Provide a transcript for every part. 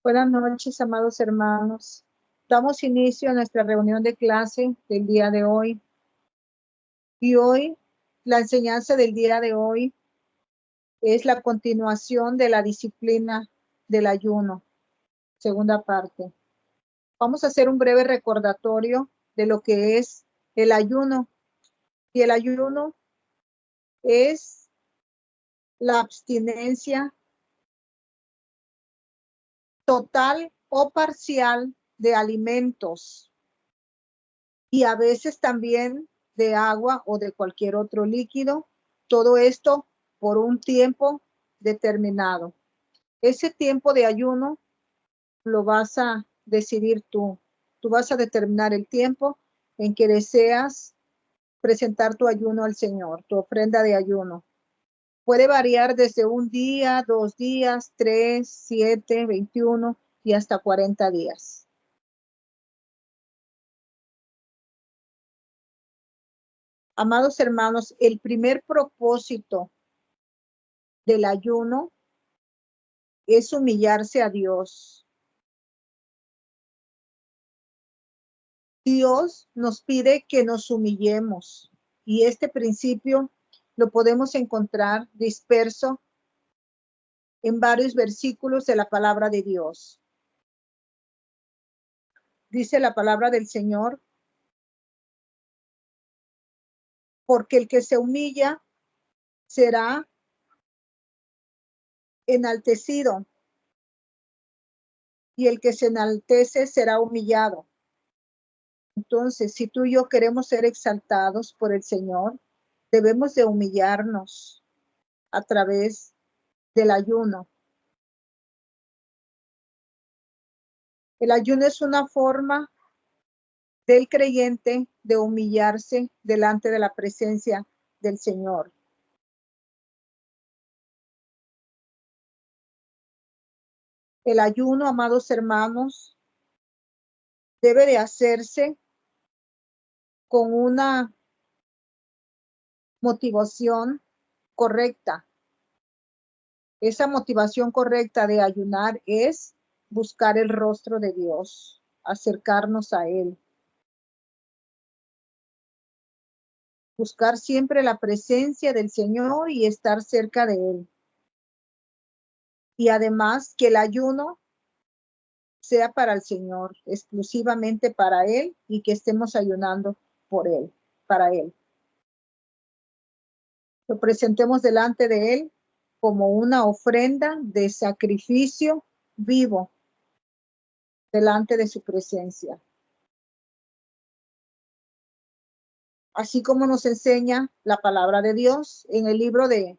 Buenas noches, amados hermanos. Damos inicio a nuestra reunión de clase del día de hoy. Y hoy, la enseñanza del día de hoy es la continuación de la disciplina del ayuno, segunda parte. Vamos a hacer un breve recordatorio de lo que es el ayuno. Y el ayuno es la abstinencia total o parcial de alimentos y a veces también de agua o de cualquier otro líquido, todo esto por un tiempo determinado. Ese tiempo de ayuno lo vas a decidir tú. Tú vas a determinar el tiempo en que deseas presentar tu ayuno al Señor, tu ofrenda de ayuno. Puede variar desde un día, 2 días, 3, 7, 21 y hasta 40 días. Amados hermanos, el primer propósito del ayuno es humillarse a Dios. Dios nos pide que nos humillemos y este principio lo podemos encontrar disperso en varios versículos de la palabra de Dios. Dice la palabra del Señor, porque el que se humilla será enaltecido y el que se enaltece será humillado. Entonces, si tú y yo queremos ser exaltados por el Señor, debemos de humillarnos a través del ayuno. El ayuno es una forma del creyente de humillarse delante de la presencia del Señor. El ayuno, amados hermanos, debe de hacerse con una motivación correcta. Esa motivación correcta de ayunar es buscar el rostro de Dios, acercarnos a Él. Buscar siempre la presencia del Señor y estar cerca de Él. Y además que el ayuno sea para el Señor, exclusivamente para Él y que estemos ayunando por Él, para Él. Lo presentemos delante de Él como una ofrenda de sacrificio vivo delante de su presencia. Así como nos enseña la palabra de Dios en el libro de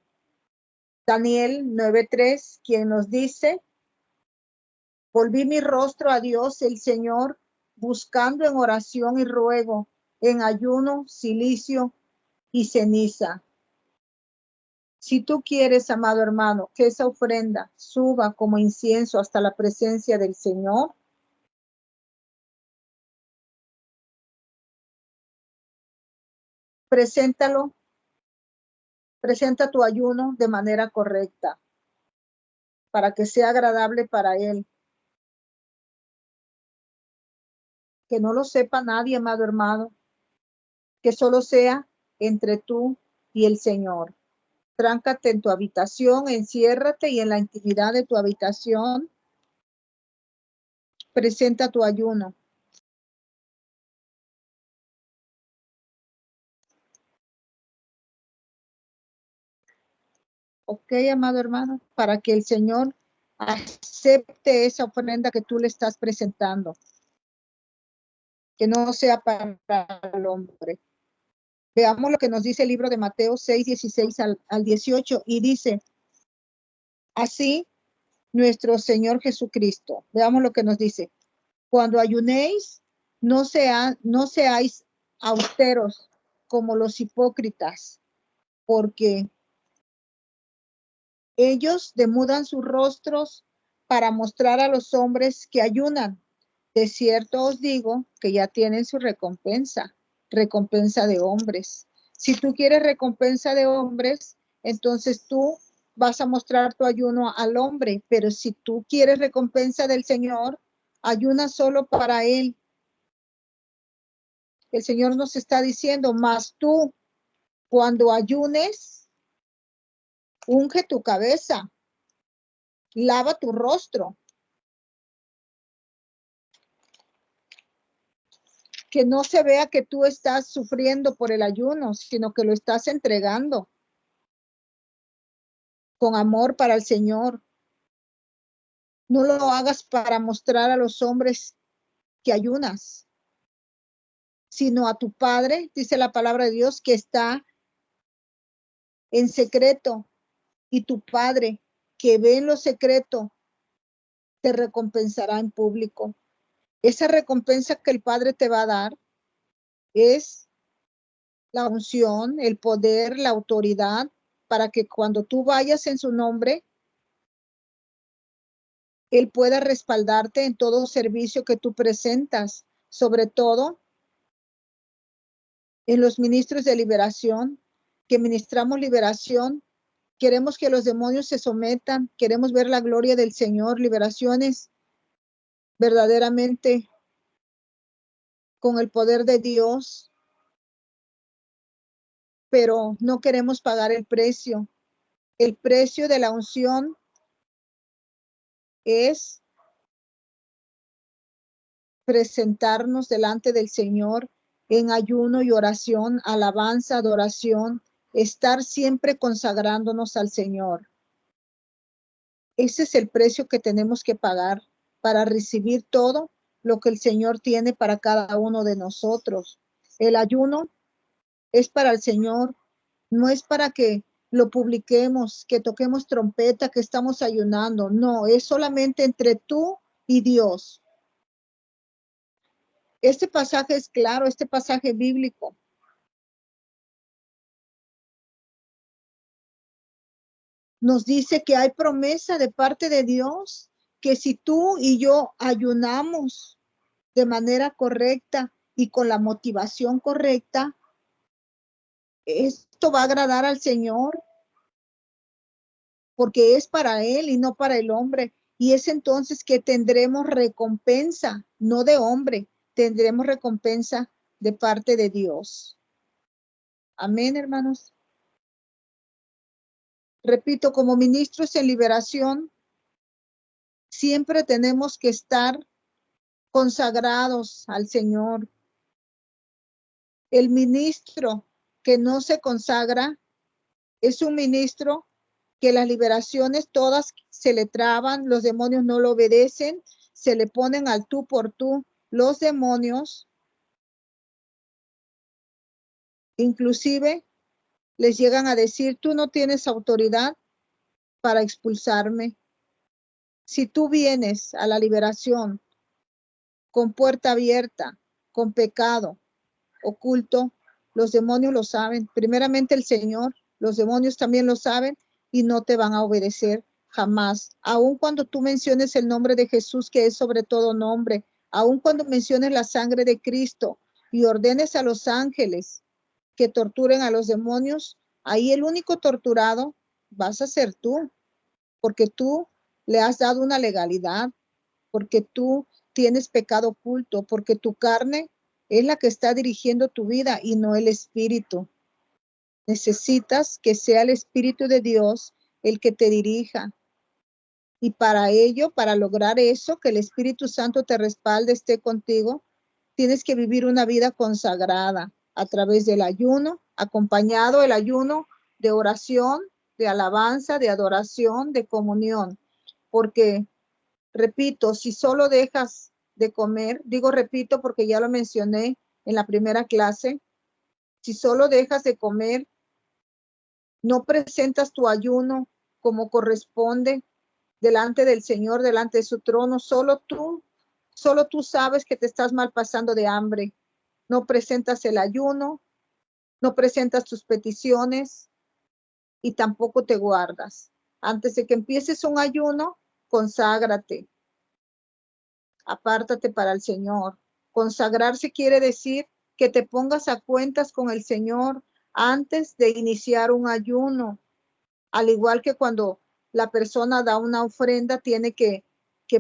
Daniel 9:3, quien nos dice: volví mi rostro a Dios el Señor, buscando en oración y ruego, en ayuno, cilicio y ceniza. Si tú quieres, amado hermano, que esa ofrenda suba como incienso hasta la presencia del Señor, presenta tu ayuno de manera correcta, para que sea agradable para Él. Que no lo sepa nadie, amado hermano, que solo sea entre tú y el Señor. Tráncate en tu habitación, enciérrate y en la intimidad de tu habitación presenta tu ayuno. Ok, amado hermano, para que el Señor acepte esa ofrenda que tú le estás presentando. Que no sea para el hombre. Veamos lo que nos dice el libro de Mateo 6, 16 al 18, y dice, así nuestro Señor Jesucristo. Veamos lo que nos dice. Cuando ayunéis, no seáis austeros como los hipócritas, porque ellos demudan sus rostros para mostrar a los hombres que ayunan. De cierto os digo que ya tienen su recompensa de hombres. Si tú quieres recompensa de hombres, entonces tú vas a mostrar tu ayuno al hombre, pero si tú quieres recompensa del Señor, ayuna solo para Él. El Señor nos está diciendo, más tú, cuando ayunes, unge tu cabeza, lava tu rostro, que no se vea que tú estás sufriendo por el ayuno, sino que lo estás entregando con amor para el Señor. No lo hagas para mostrar a los hombres que ayunas, sino a tu Padre, dice la palabra de Dios, que está en secreto, y tu Padre que ve en lo secreto te recompensará en público. Esa recompensa que el Padre te va a dar es la unción, el poder, la autoridad, para que cuando tú vayas en su nombre, Él pueda respaldarte en todo servicio que tú presentas, sobre todo en los ministros de liberación, que ministramos liberación. Queremos que los demonios se sometan, queremos ver la gloria del Señor, liberaciones verdaderamente con el poder de Dios, pero no queremos pagar el precio. El precio de la unción es presentarnos delante del Señor en ayuno y oración, alabanza, adoración, estar siempre consagrándonos al Señor. Ese es el precio que tenemos que pagar para recibir todo lo que el Señor tiene para cada uno de nosotros. El ayuno es para el Señor, no es para que lo publiquemos, que toquemos trompeta, que estamos ayunando. No, es solamente entre tú y Dios. Este pasaje es claro, este pasaje bíblico. Nos dice que hay promesa de parte de Dios, que si tú y yo ayunamos de manera correcta y con la motivación correcta, esto va a agradar al Señor, porque es para Él y no para el hombre. Y es entonces que tendremos recompensa, no de hombre, tendremos recompensa de parte de Dios. Amén, hermanos. Repito, como ministros en liberación, siempre tenemos que estar consagrados al Señor. El ministro que no se consagra es un ministro que las liberaciones todas se le traban, los demonios no lo obedecen, se le ponen al tú por tú. Los demonios inclusive les llegan a decir, tú no tienes autoridad para expulsarme. Si tú vienes a la liberación con puerta abierta, con pecado oculto, los demonios lo saben. Primeramente el Señor, los demonios también lo saben y no te van a obedecer jamás. Aun cuando tú menciones el nombre de Jesús, que es sobre todo nombre, aun cuando menciones la sangre de Cristo y ordenes a los ángeles que torturen a los demonios, ahí el único torturado vas a ser tú, porque tú le has dado una legalidad, porque tú tienes pecado oculto, porque tu carne es la que está dirigiendo tu vida y no el Espíritu. Necesitas que sea el Espíritu de Dios el que te dirija. Y para ello, para lograr eso, que el Espíritu Santo te respalde, esté contigo, tienes que vivir una vida consagrada a través del ayuno, acompañado el ayuno de oración, de alabanza, de adoración, de comunión. Porque, repito, si solo dejas de comer, digo repito porque ya lo mencioné en la primera clase, si solo dejas de comer, no presentas tu ayuno como corresponde delante del Señor, delante de su trono, solo tú sabes que te estás mal pasando de hambre. No presentas el ayuno, no presentas tus peticiones y tampoco te guardas. Antes de que empieces un ayuno, conságrate, apártate para el Señor. Consagrarse quiere decir que te pongas a cuentas con el Señor antes de iniciar un ayuno. Al igual que cuando la persona da una ofrenda, tiene que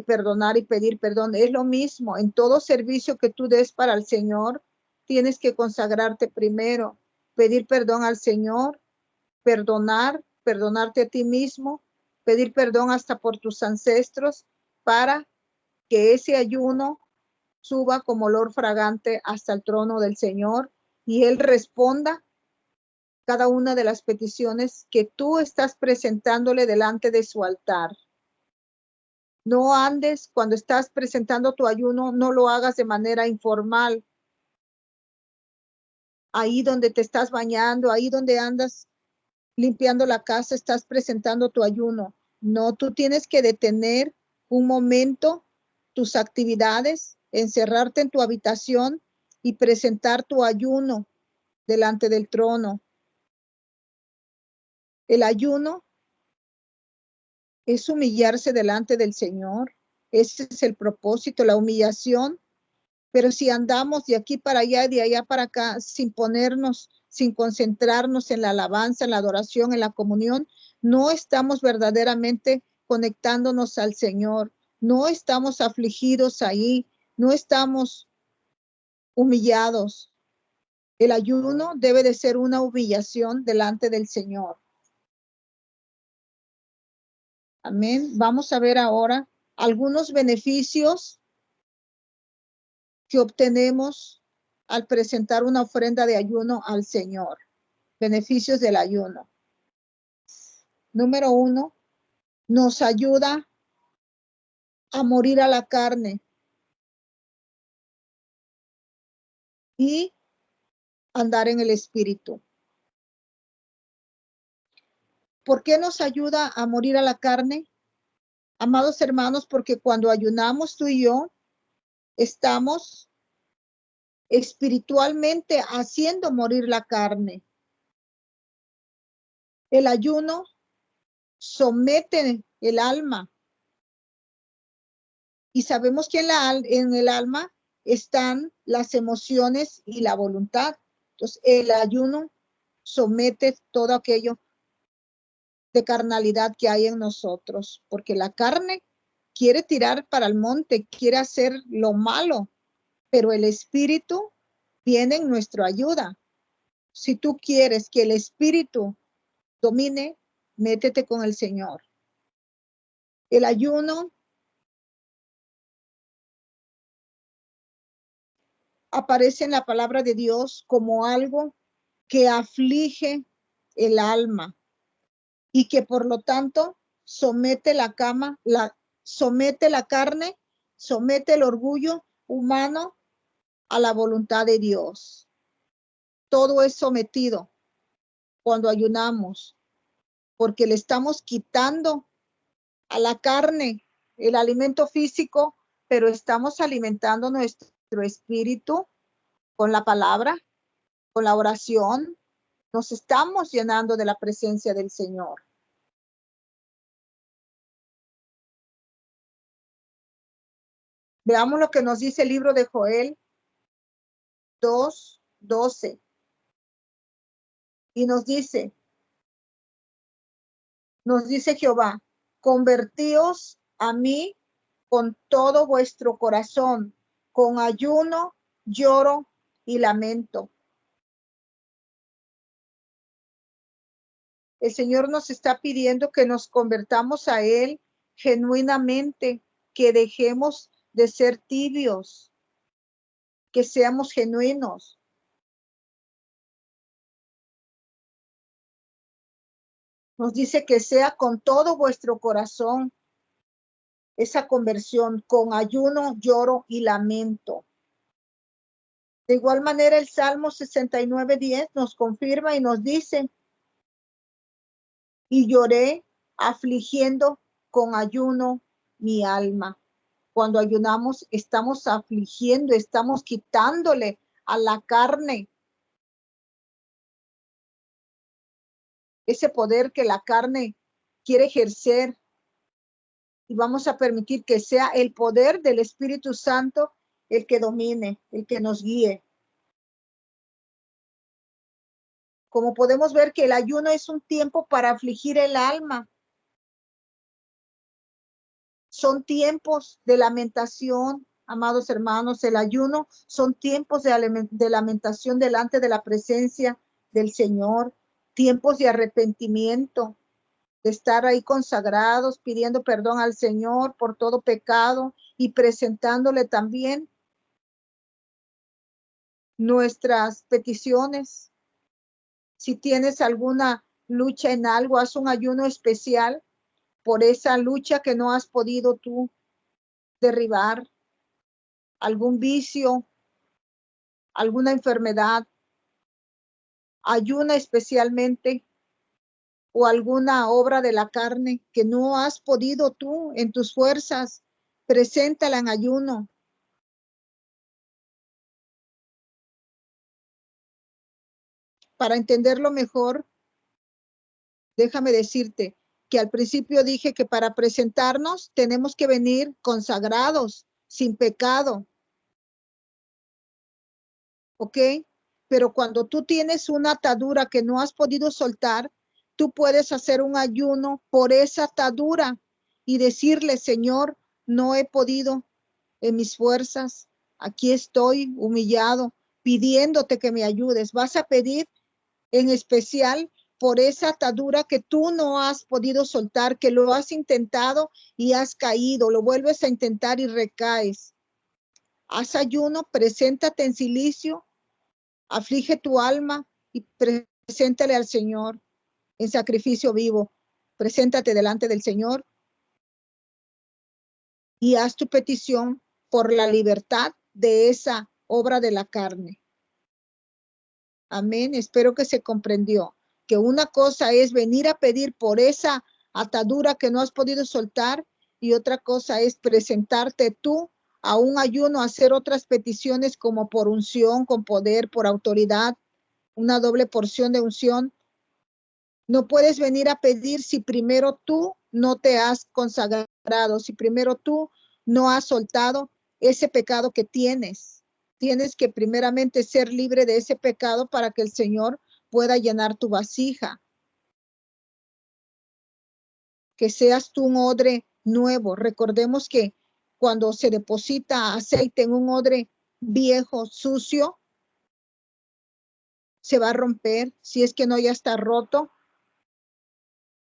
perdonar y pedir perdón. Es lo mismo, en todo servicio que tú des para el Señor, tienes que consagrarte primero, pedir perdón al Señor, perdonarte a ti mismo, pedir perdón hasta por tus ancestros, para que ese ayuno suba como olor fragante hasta el trono del Señor y Él responda cada una de las peticiones que tú estás presentándole delante de su altar. No andes cuando estás presentando tu ayuno, no lo hagas de manera informal. Ahí donde te estás bañando, ahí donde andas limpiando la casa, estás presentando tu ayuno. No, tú tienes que detener un momento tus actividades, encerrarte en tu habitación y presentar tu ayuno delante del trono. El ayuno es humillarse delante del Señor. Ese es el propósito, la humillación. Pero si andamos de aquí para allá y de allá para acá sin ponernos, sin concentrarnos en la alabanza, en la adoración, en la comunión, no estamos verdaderamente conectándonos al Señor. No estamos afligidos ahí, no estamos humillados. El ayuno debe de ser una humillación delante del Señor. Amén. Vamos a ver ahora algunos beneficios que obtenemos al presentar una ofrenda de ayuno al Señor. Beneficios del ayuno. Número 1, nos ayuda a morir a la carne y andar en el espíritu. ¿Por qué nos ayuda a morir a la carne? Amados hermanos, porque cuando ayunamos tú y yo, estamos espiritualmente haciendo morir la carne. El ayuno somete el alma. Y sabemos que en el alma están las emociones y la voluntad. Entonces, el ayuno somete todo aquello de carnalidad que hay en nosotros, porque la carne quiere tirar para el monte, quiere hacer lo malo, pero el espíritu viene en nuestra ayuda. Si tú quieres que el espíritu domine, métete con el Señor. El ayuno aparece en la palabra de Dios como algo que aflige el alma y que por lo tanto somete somete la carne, somete el orgullo humano a la voluntad de Dios. Todo es sometido cuando ayunamos, porque le estamos quitando a la carne el alimento físico, pero estamos alimentando nuestro espíritu con la palabra, con la oración. Nos estamos llenando de la presencia del Señor. Veamos lo que nos dice el libro de Joel 2:12. Y nos dice Jehová, convertíos a mí con todo vuestro corazón, con ayuno, lloro y lamento. El Señor nos está pidiendo que nos convertamos a Él genuinamente, que dejemos de ser tibios, que seamos genuinos. Nos dice que sea con todo vuestro corazón esa conversión, con ayuno, lloro y lamento. De igual manera, el Salmo 69:10 nos confirma y nos dice, y lloré afligiendo con ayuno mi alma. Cuando ayunamos, estamos afligiendo, estamos quitándole a la carne ese poder que la carne quiere ejercer, y vamos a permitir que sea el poder del Espíritu Santo el que domine, el que nos guíe. Como podemos ver que el ayuno es un tiempo para afligir el alma. Son tiempos de lamentación, amados hermanos. El ayuno son tiempos de lamentación delante de la presencia del Señor, tiempos de arrepentimiento, de estar ahí consagrados, pidiendo perdón al Señor por todo pecado y presentándole también nuestras peticiones. Si tienes alguna lucha en algo, haz un ayuno especial por esa lucha que no has podido tú derribar, algún vicio, alguna enfermedad. Ayuna especialmente, o alguna obra de la carne que no has podido tú en tus fuerzas, preséntala en ayuno. Para entenderlo mejor, déjame decirte que al principio dije que para presentarnos tenemos que venir consagrados, sin pecado, ¿ok? Pero cuando tú tienes una atadura que no has podido soltar, tú puedes hacer un ayuno por esa atadura y decirle, Señor, no he podido en mis fuerzas, aquí estoy humillado, pidiéndote que me ayudes. Vas a pedir en especial por esa atadura que tú no has podido soltar, que lo has intentado y has caído, lo vuelves a intentar y recaes. Haz ayuno, preséntate en silicio, aflige tu alma y preséntale al Señor en sacrificio vivo. Preséntate delante del Señor y haz tu petición por la libertad de esa obra de la carne. Amén. Espero que se comprendió que una cosa es venir a pedir por esa atadura que no has podido soltar y otra cosa es presentarte tú a un ayuno, hacer otras peticiones como por unción, con poder, por autoridad, una doble porción de unción. No puedes venir a pedir si primero tú no te has consagrado, si primero tú no has soltado ese pecado que tienes. Tienes que primeramente ser libre de ese pecado para que el Señor pueda llenar tu vasija. Que seas tú un odre nuevo. Recordemos que cuando se deposita aceite en un odre viejo, sucio, se va a romper si es que no ya está roto.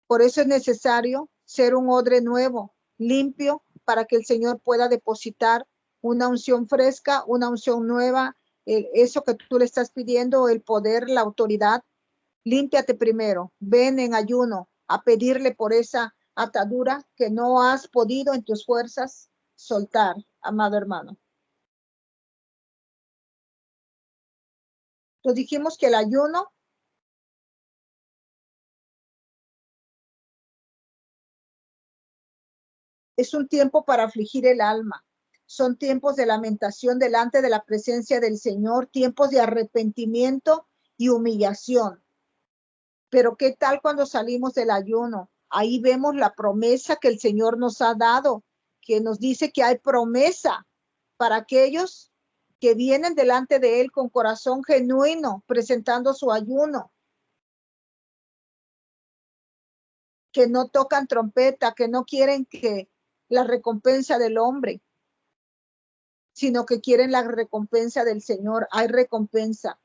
Por eso es necesario ser un odre nuevo, limpio, para que el Señor pueda depositar una unción fresca, una unción nueva, eso que tú le estás pidiendo, el poder, la autoridad. Límpiate primero, ven en ayuno a pedirle por esa atadura que no has podido en tus fuerzas soltar, amado hermano. Entonces dijimos que el ayuno es un tiempo para afligir el alma. Son tiempos de lamentación delante de la presencia del Señor, tiempos de arrepentimiento y humillación. Pero ¿qué tal cuando salimos del ayuno? Ahí vemos la promesa que el Señor nos ha dado, que nos dice que hay promesa para aquellos que vienen delante de Él con corazón genuino, presentando su ayuno, que no tocan trompeta, que no quieren que la recompensa del hombre, sino que quieren la recompensa del Señor. Hay recompensa.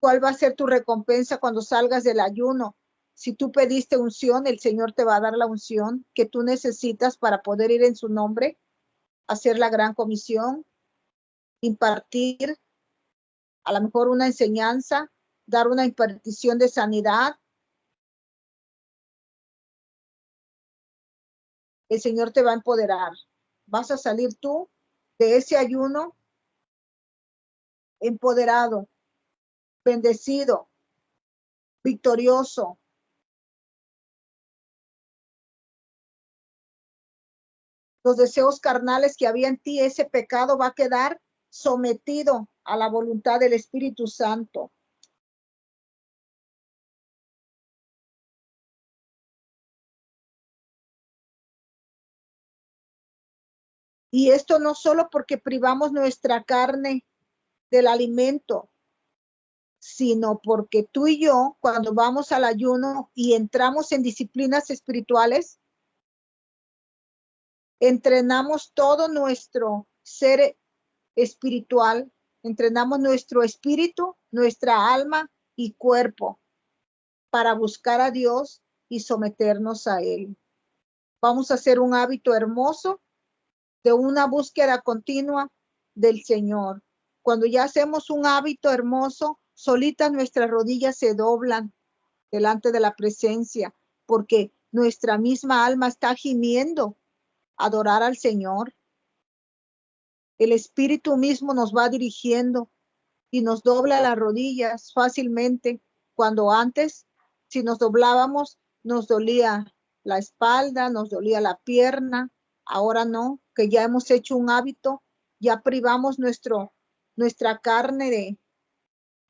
¿Cuál va a ser tu recompensa cuando salgas del ayuno? Si tú pediste unción, el Señor te va a dar la unción que tú necesitas para poder ir en su nombre, hacer la gran comisión, impartir a lo mejor una enseñanza, dar una impartición de sanidad. El Señor te va a empoderar. Vas a salir tú de ese ayuno empoderado, bendecido, victorioso. Los deseos carnales que había en ti, ese pecado va a quedar sometido a la voluntad del Espíritu Santo. Y esto no solo porque privamos nuestra carne del alimento, sino porque tú y yo, cuando vamos al ayuno y entramos en disciplinas espirituales, entrenamos todo nuestro ser espiritual, entrenamos nuestro espíritu, nuestra alma y cuerpo para buscar a Dios y someternos a Él. Vamos a hacer un hábito hermoso de una búsqueda continua del Señor. Cuando ya hacemos un hábito hermoso, solitas nuestras rodillas se doblan delante de la presencia, porque nuestra misma alma está gimiendo adorar al Señor. El Espíritu mismo nos va dirigiendo y nos dobla las rodillas fácilmente, cuando antes, si nos doblábamos, nos dolía la espalda, nos dolía la pierna. Ahora no, que ya hemos hecho un hábito, ya privamos nuestra carne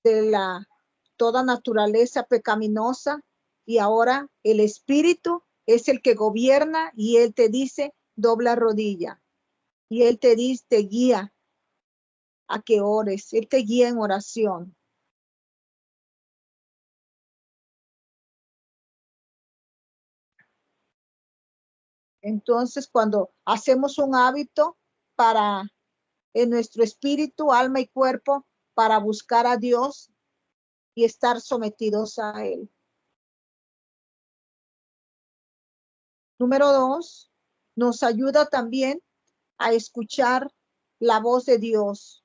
de la toda naturaleza pecaminosa, y ahora el Espíritu es el que gobierna y Él te dice, dobla rodilla, y Él te dice, te guía a que ores, Él te guía en oración. Entonces, cuando hacemos un hábito para en nuestro espíritu, alma y cuerpo, para buscar a Dios y estar sometidos a Él. Número 2, nos ayuda también a escuchar la voz de Dios.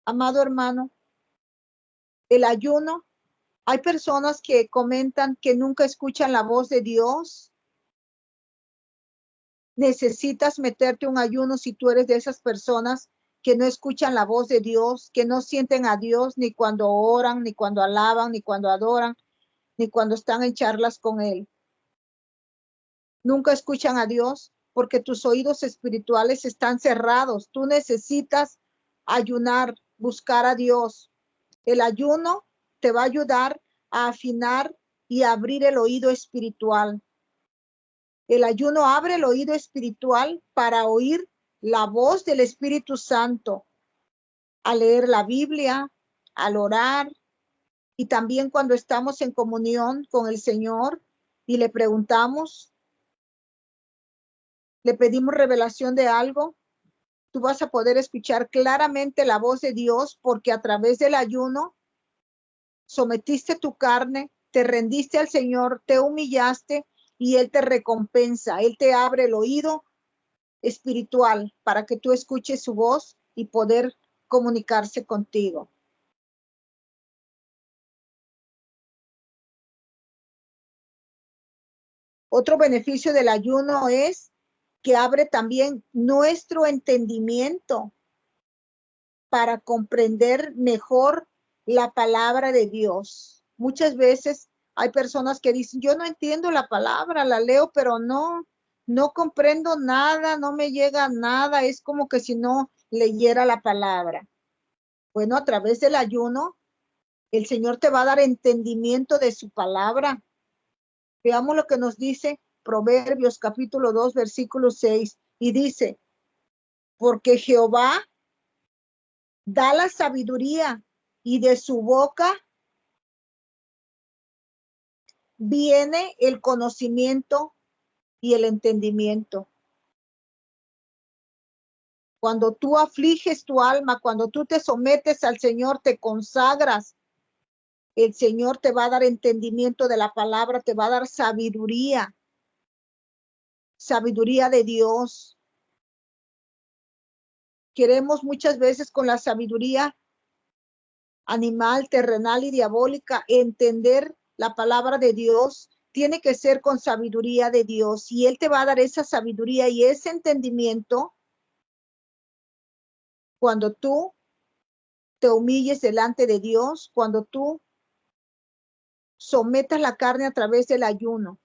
Amado hermano, el ayuno, hay personas que comentan que nunca escuchan la voz de Dios. Necesitas meterte un ayuno si tú eres de esas personas que no escuchan la voz de Dios, que no sienten a Dios ni cuando oran, ni cuando alaban, ni cuando adoran, ni cuando están en charlas con Él. Nunca escuchan a Dios porque tus oídos espirituales están cerrados. Tú necesitas ayunar, buscar a Dios. El ayuno te va a ayudar a afinar y abrir el oído espiritual. El ayuno abre el oído espiritual para oír la voz del Espíritu Santo, al leer la Biblia, al orar, y también cuando estamos en comunión con el Señor y le preguntamos, le pedimos revelación de algo, tú vas a poder escuchar claramente la voz de Dios, porque a través del ayuno sometiste tu carne, te rendiste al Señor, te humillaste y Él te recompensa, Él te abre el oído espiritual para que tú escuches su voz y poder comunicarse contigo. Otro beneficio del ayuno es que abre también nuestro entendimiento para comprender mejor la palabra de Dios. Muchas veces hay personas que dicen, yo no entiendo la palabra, la leo, pero no comprendo nada, no me llega nada, es como que si no leyera la palabra. Bueno, a través del ayuno, el Señor te va a dar entendimiento de su palabra. Veamos lo que nos dice Proverbios capítulo 2, versículo 6, y dice, porque Jehová da la sabiduría y de su boca viene el conocimiento y el entendimiento. Cuando tú afliges tu alma, cuando tú te sometes al Señor, te consagras, el Señor te va a dar entendimiento de la palabra, te va a dar sabiduría, sabiduría de Dios. Queremos muchas veces con la sabiduría animal, terrenal y diabólica entender la palabra de Dios. Tiene que ser con sabiduría de Dios, y Él te va a dar esa sabiduría y ese entendimiento cuando tú te humilles delante de Dios, cuando tú sometas la carne a través del ayuno.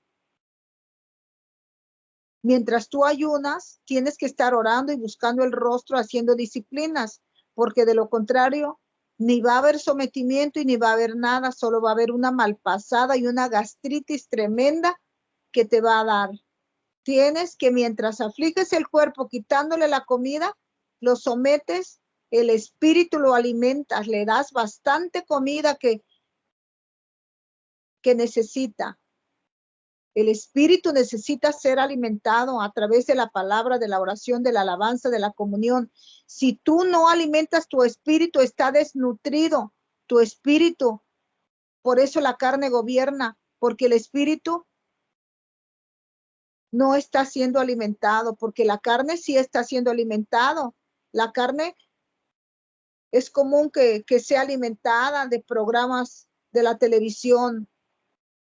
Mientras tú ayunas, tienes que estar orando y buscando el rostro, haciendo disciplinas, porque de lo contrario, ni va a haber sometimiento y ni va a haber nada, solo va a haber una malpasada y una gastritis tremenda que te va a dar. Tienes que, mientras afliges el cuerpo quitándole la comida, lo sometes el espíritu lo alimentas, le das bastante comida que necesita. El espíritu necesita ser alimentado a través de la palabra, de la oración, de la alabanza, de la comunión. Si tú no alimentas tu espíritu, está desnutrido tu espíritu. Por eso la carne gobierna, porque el espíritu no está siendo alimentado, porque la carne sí está siendo alimentado. La carne es común que sea alimentada de programas de la televisión,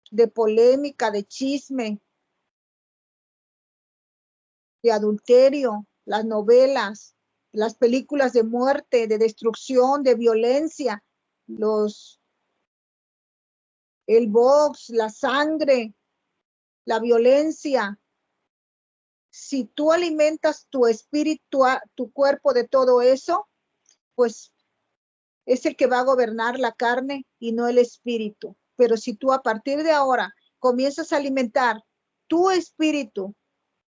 de polémica, de chisme, de adulterio, las novelas, las películas de muerte, de destrucción, de violencia, el box, la sangre, la violencia. Si tú alimentas tu espíritu, tu cuerpo de todo eso, pues es el que va a gobernar la carne y no el espíritu. Pero si tú a partir de ahora comienzas a alimentar tu espíritu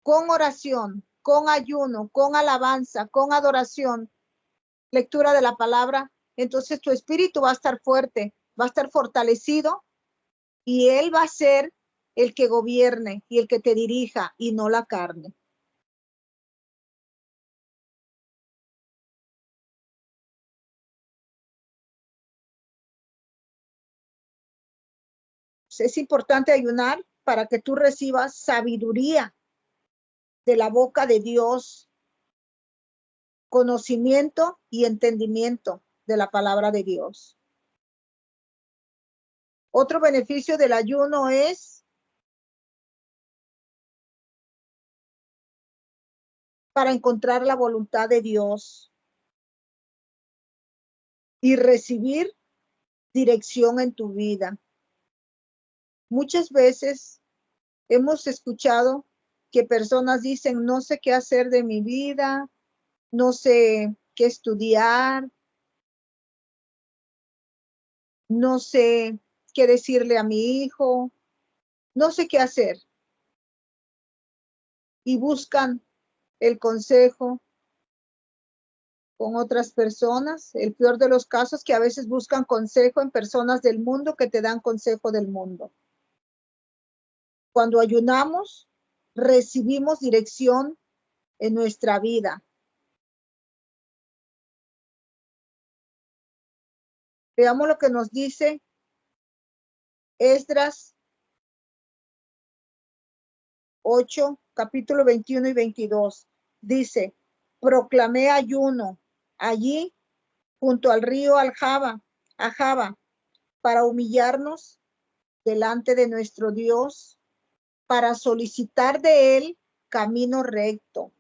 con oración, con ayuno, con alabanza, con adoración, lectura de la palabra, entonces tu espíritu va a estar fuerte, va a estar fortalecido y él va a ser el que gobierne y el que te dirija y no la carne. Es importante ayunar para que tú recibas sabiduría de la boca de Dios, conocimiento y entendimiento de la palabra de Dios. Otro beneficio del ayuno es para encontrar la voluntad de Dios y recibir dirección en tu vida. Muchas veces hemos escuchado que personas dicen, no sé qué hacer de mi vida, no sé qué estudiar, no sé qué decirle a mi hijo, no sé qué hacer. Y buscan el consejo con otras personas. El peor de los casos que a veces buscan consejo en personas del mundo que te dan consejo del mundo. Cuando ayunamos, recibimos dirección en nuestra vida. Veamos lo que nos dice Esdras 8, capítulo 21 y 22. Dice, proclamé ayuno allí junto al río Ahava, para humillarnos delante de nuestro Dios, para solicitar de él camino recto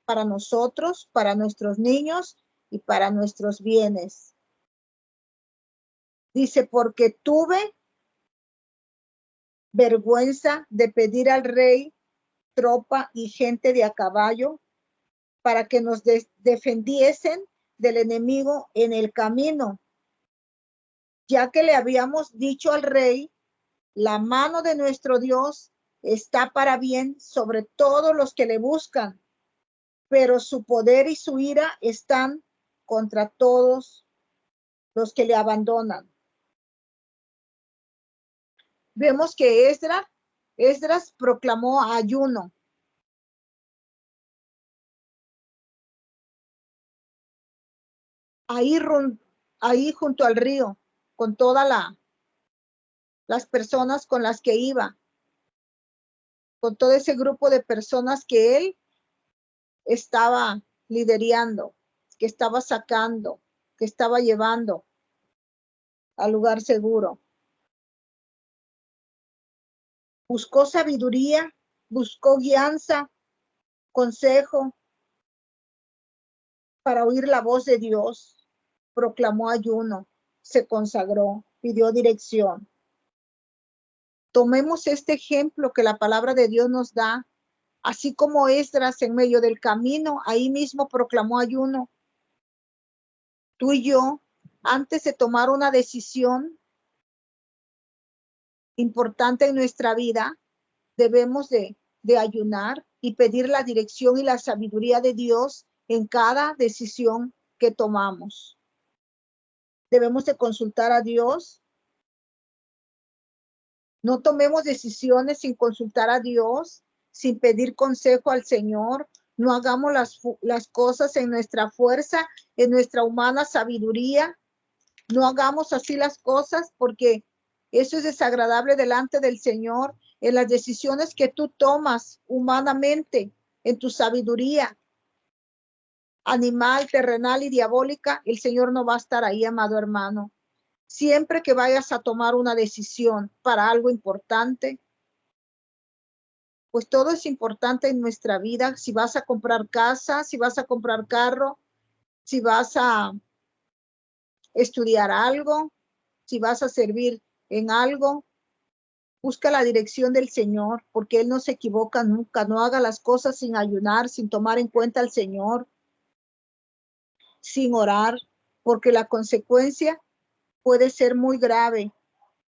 para nosotros, para nuestros niños y para nuestros bienes. Dice, porque tuve vergüenza de pedir al rey tropa y gente de a caballo para que nos defendiesen del enemigo en el camino, ya que le habíamos dicho al rey, la mano de nuestro Dios está para bien sobre todos los que le buscan, pero su poder y su ira están contra todos los que le abandonan. Vemos que Esdras proclamó ayuno. Ahí junto al río, con todas las personas con las que iba, con todo ese grupo de personas que él estaba liderando, que estaba sacando, que estaba llevando al lugar seguro. Buscó sabiduría, buscó guianza, consejo para oír la voz de Dios. Proclamó ayuno, se consagró, pidió dirección. Tomemos este ejemplo que la palabra de Dios nos da, así como Esdras en medio del camino, ahí mismo proclamó ayuno. Tú y yo, antes de tomar una decisión importante en nuestra vida, debemos de ayunar y pedir la dirección y la sabiduría de Dios en cada decisión que tomamos. Debemos de consultar a Dios. No tomemos decisiones sin consultar a Dios, sin pedir consejo al Señor. No hagamos las cosas en nuestra fuerza, en nuestra humana sabiduría. No hagamos así las cosas porque eso es desagradable delante del Señor. En las decisiones que tú tomas humanamente, en tu sabiduría animal, terrenal y diabólica, el Señor no va a estar ahí, amado hermano. Siempre que vayas a tomar una decisión para algo importante, pues todo es importante en nuestra vida. Si vas a comprar casa, si vas a comprar carro, si vas a estudiar algo, si vas a servir en algo, busca la dirección del Señor, porque Él no se equivoca nunca. No haga las cosas sin ayunar, sin tomar en cuenta al Señor, sin orar, porque la consecuencia puede ser muy grave.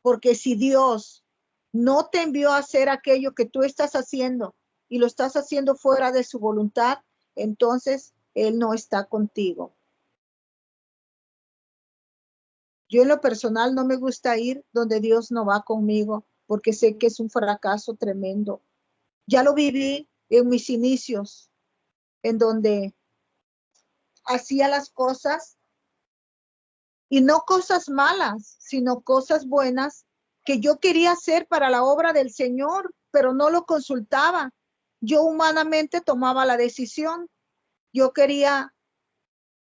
Porque si Dios no te envió a hacer aquello que tú estás haciendo y lo estás haciendo fuera de su voluntad, entonces Él no está contigo. Yo en lo personal no me gusta ir donde Dios no va conmigo, porque sé que es un fracaso tremendo. Ya lo viví en mis inicios, en donde hacía las cosas y no cosas malas, sino cosas buenas que yo quería hacer para la obra del Señor, pero no lo consultaba. Yo humanamente tomaba la decisión. Yo quería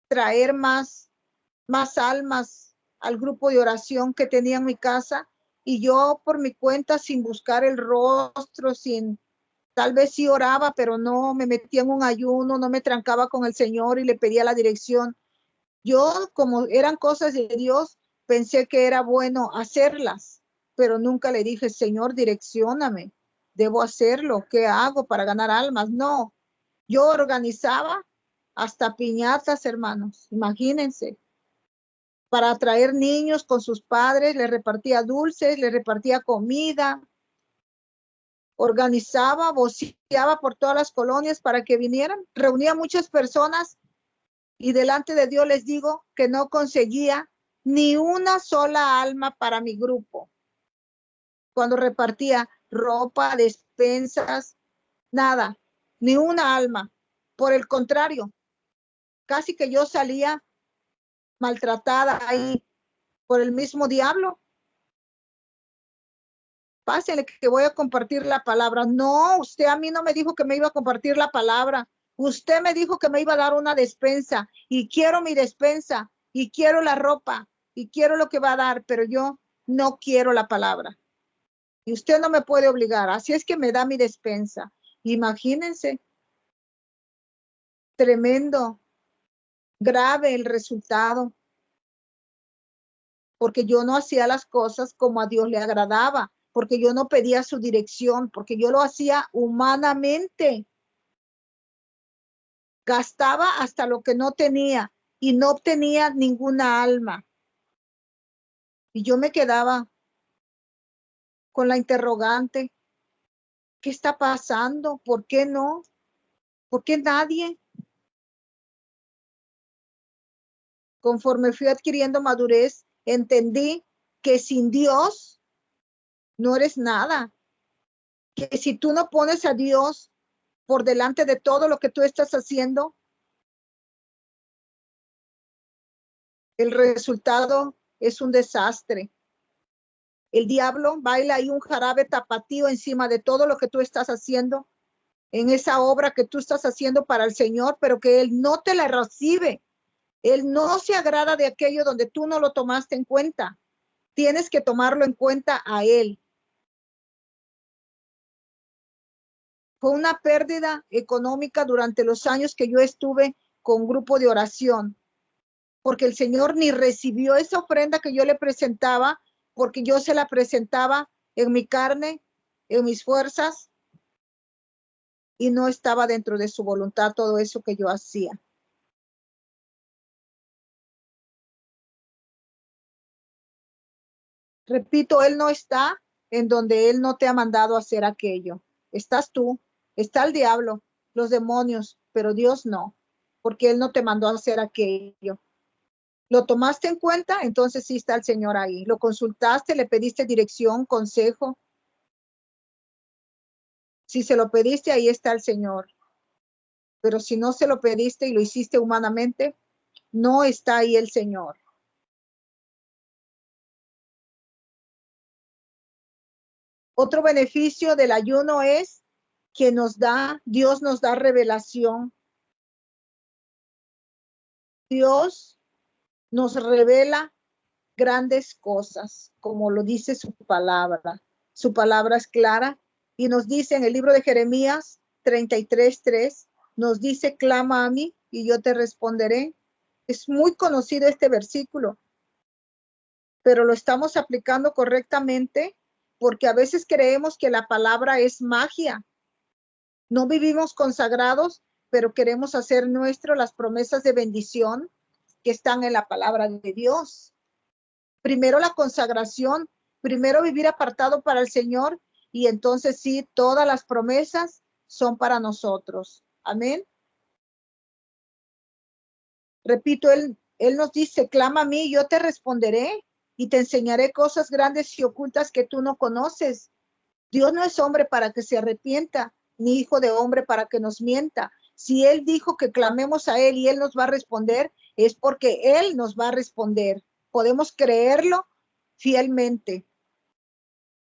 traer más almas al grupo de oración que tenía en mi casa y yo por mi cuenta, sin buscar el rostro, sin, tal vez sí oraba, pero no me metía en un ayuno, no me trancaba con el Señor y le pedía la dirección. Yo, como eran cosas de Dios, pensé que era bueno hacerlas, pero nunca le dije, Señor, direccióname, debo hacerlo, ¿qué hago para ganar almas? No, yo organizaba hasta piñatas, hermanos, imagínense, para atraer niños con sus padres, les repartía dulces, les repartía comida, organizaba, voceaba por todas las colonias para que vinieran, reunía muchas personas y delante de Dios les digo que no conseguía ni una sola alma para mi grupo. Cuando repartía ropa, despensas, nada, ni una alma. Por el contrario, casi que yo salía maltratada ahí por el mismo diablo. Pásenle que voy a compartir la palabra. No, usted a mí no me dijo que me iba a compartir la palabra. Usted me dijo que me iba a dar una despensa y quiero mi despensa y quiero la ropa y quiero lo que va a dar, pero yo no quiero la palabra. Y usted no me puede obligar. Así es que me da mi despensa. Imagínense, tremendo, grave el resultado, porque yo no hacía las cosas como a Dios le agradaba, porque yo no pedía su dirección, porque yo lo hacía humanamente. Gastaba hasta lo que no tenía y no obtenía ninguna alma. Y yo me quedaba con la interrogante, ¿qué está pasando? ¿Por qué no? ¿Por qué nadie? Conforme fui adquiriendo madurez, entendí que sin Dios no eres nada, que si tú no pones a Dios por delante de todo lo que tú estás haciendo, el resultado es un desastre. El diablo baila ahí un jarabe tapatío encima de todo lo que tú estás haciendo, en esa obra que tú estás haciendo para el Señor, pero que Él no te la recibe. Él no se agrada de aquello donde tú no lo tomaste en cuenta. Tienes que tomarlo en cuenta a Él. Fue una pérdida económica durante los años que yo estuve con grupo de oración, porque el Señor ni recibió esa ofrenda que yo le presentaba, porque yo se la presentaba en mi carne, en mis fuerzas, y no estaba dentro de su voluntad todo eso que yo hacía. Repito, Él no está en donde Él no te ha mandado a hacer aquello. Estás tú, está el diablo, los demonios, pero Dios no. porque Él no te mandó a hacer aquello. ¿Lo tomaste en cuenta? Entonces sí está el Señor ahí. ¿Lo consultaste? ¿Le pediste dirección, consejo? Si se lo pediste, ahí está el Señor. Pero si no se lo pediste y lo hiciste humanamente, no está ahí el Señor. Otro beneficio del ayuno es que Dios nos da revelación. Dios nos revela grandes cosas, como lo dice su palabra. Su palabra es clara y nos dice en el libro de Jeremías 33:3, nos dice, clama a mí y yo te responderé. Es muy conocido este versículo, pero lo estamos aplicando correctamente porque a veces creemos que la palabra es magia. No vivimos consagrados, pero queremos hacer nuestro las promesas de bendición que están en la palabra de Dios. Primero la consagración, primero vivir apartado para el Señor y entonces sí, todas las promesas son para nosotros. Amén. Repito, Él nos dice, clama a mí, y yo te responderé y te enseñaré cosas grandes y ocultas que tú no conoces. Dios no es hombre para que se arrepienta, ni hijo de hombre para que nos mienta. Si Él dijo que clamemos a Él y Él nos va a responder, es porque Él nos va a responder. Podemos creerlo fielmente,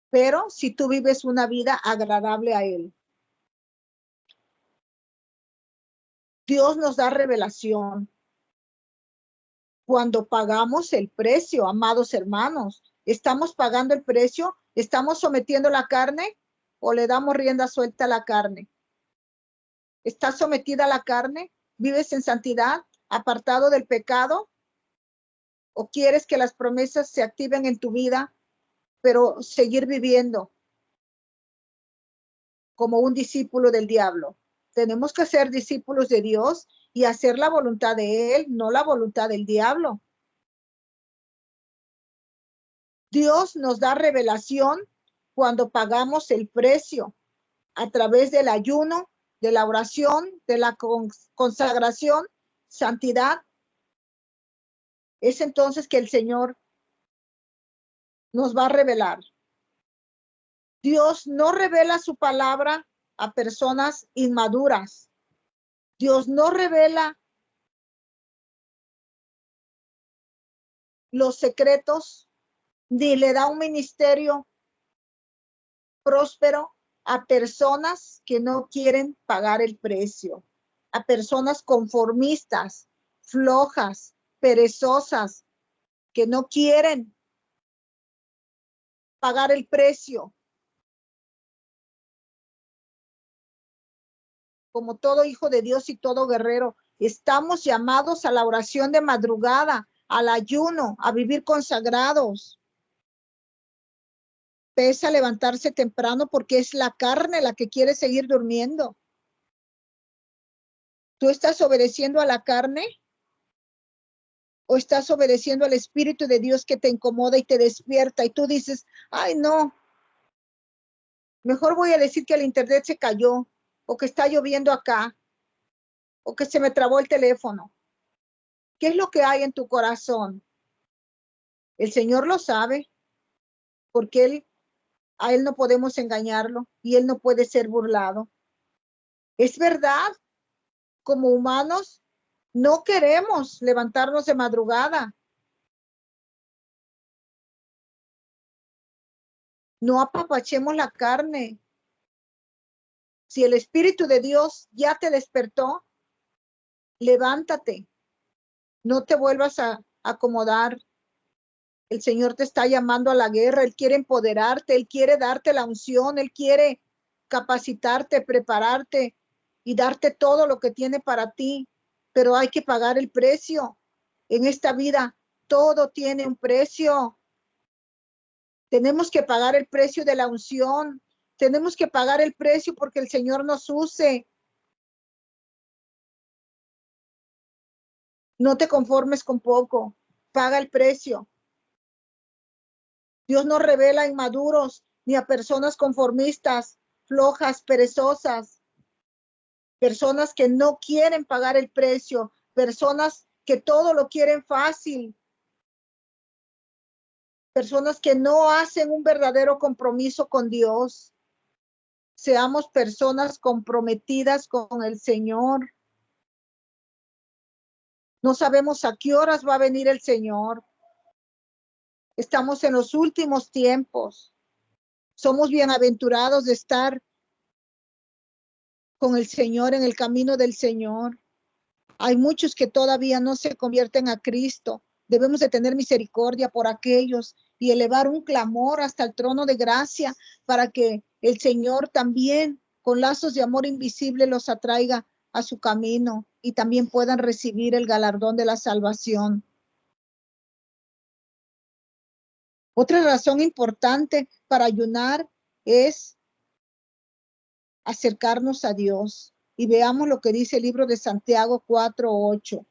pero si tú vives una vida agradable a Él. Dios nos da revelación cuando pagamos el precio, amados hermanos. ¿Estamos pagando el precio? ¿Estamos sometiendo la carne o le damos rienda suelta a la carne? ¿Estás sometida a la carne? ¿Vives en santidad, apartado del pecado? ¿O quieres que las promesas se activen en tu vida, pero seguir viviendo como un discípulo del diablo? Tenemos que ser discípulos de Dios y hacer la voluntad de Él, no la voluntad del diablo. Dios nos da revelación cuando pagamos el precio a través del ayuno, de la oración, de la consagración, santidad. Es entonces que el Señor nos va a revelar. Dios no revela su palabra a personas inmaduras. Dios no revela los secretos ni le da un ministerio próspero a personas que no quieren pagar el precio, a personas conformistas, flojas, perezosas, que no quieren pagar el precio. Como todo hijo de Dios y todo guerrero, estamos llamados a la oración de madrugada, al ayuno, a vivir consagrados. Pesa levantarse temprano porque es la carne la que quiere seguir durmiendo. ¿Tú estás obedeciendo a la carne o estás obedeciendo al Espíritu de Dios que te incomoda y te despierta y tú dices, ay no, mejor voy a decir que el internet se cayó o que está lloviendo acá o que se me trabó el teléfono? ¿Qué es lo que hay en tu corazón? El Señor lo sabe porque a Él no podemos engañarlo y Él no puede ser burlado. Es verdad, como humanos no queremos levantarnos de madrugada. No apapachemos la carne. Si el Espíritu de Dios ya te despertó, levántate. No te vuelvas a acomodar. El Señor te está llamando a la guerra. Él quiere empoderarte. Él quiere darte la unción. Él quiere capacitarte, prepararte y darte todo lo que tiene para ti. Pero hay que pagar el precio. En esta vida, todo tiene un precio. Tenemos que pagar el precio de la unción. Tenemos que pagar el precio porque el Señor nos use. No te conformes con poco. Paga el precio. Dios no revela a inmaduros ni a personas conformistas, flojas, perezosas. personas que no quieren pagar el precio, personas que todo lo quieren fácil, personas que no hacen un verdadero compromiso con Dios. Seamos personas comprometidas con el Señor. No sabemos a qué horas va a venir el Señor. Estamos en los últimos tiempos. Somos bienaventurados de estar con el Señor, en el camino del Señor. Hay muchos que todavía no se convierten a Cristo. Debemos de tener misericordia por aquellos y elevar un clamor hasta el trono de gracia para que el Señor también, con lazos de amor invisible, los atraiga a su camino y también puedan recibir el galardón de la salvación. Otra razón importante para ayunar es acercarnos a Dios. Y veamos lo que dice el libro de Santiago 4:8.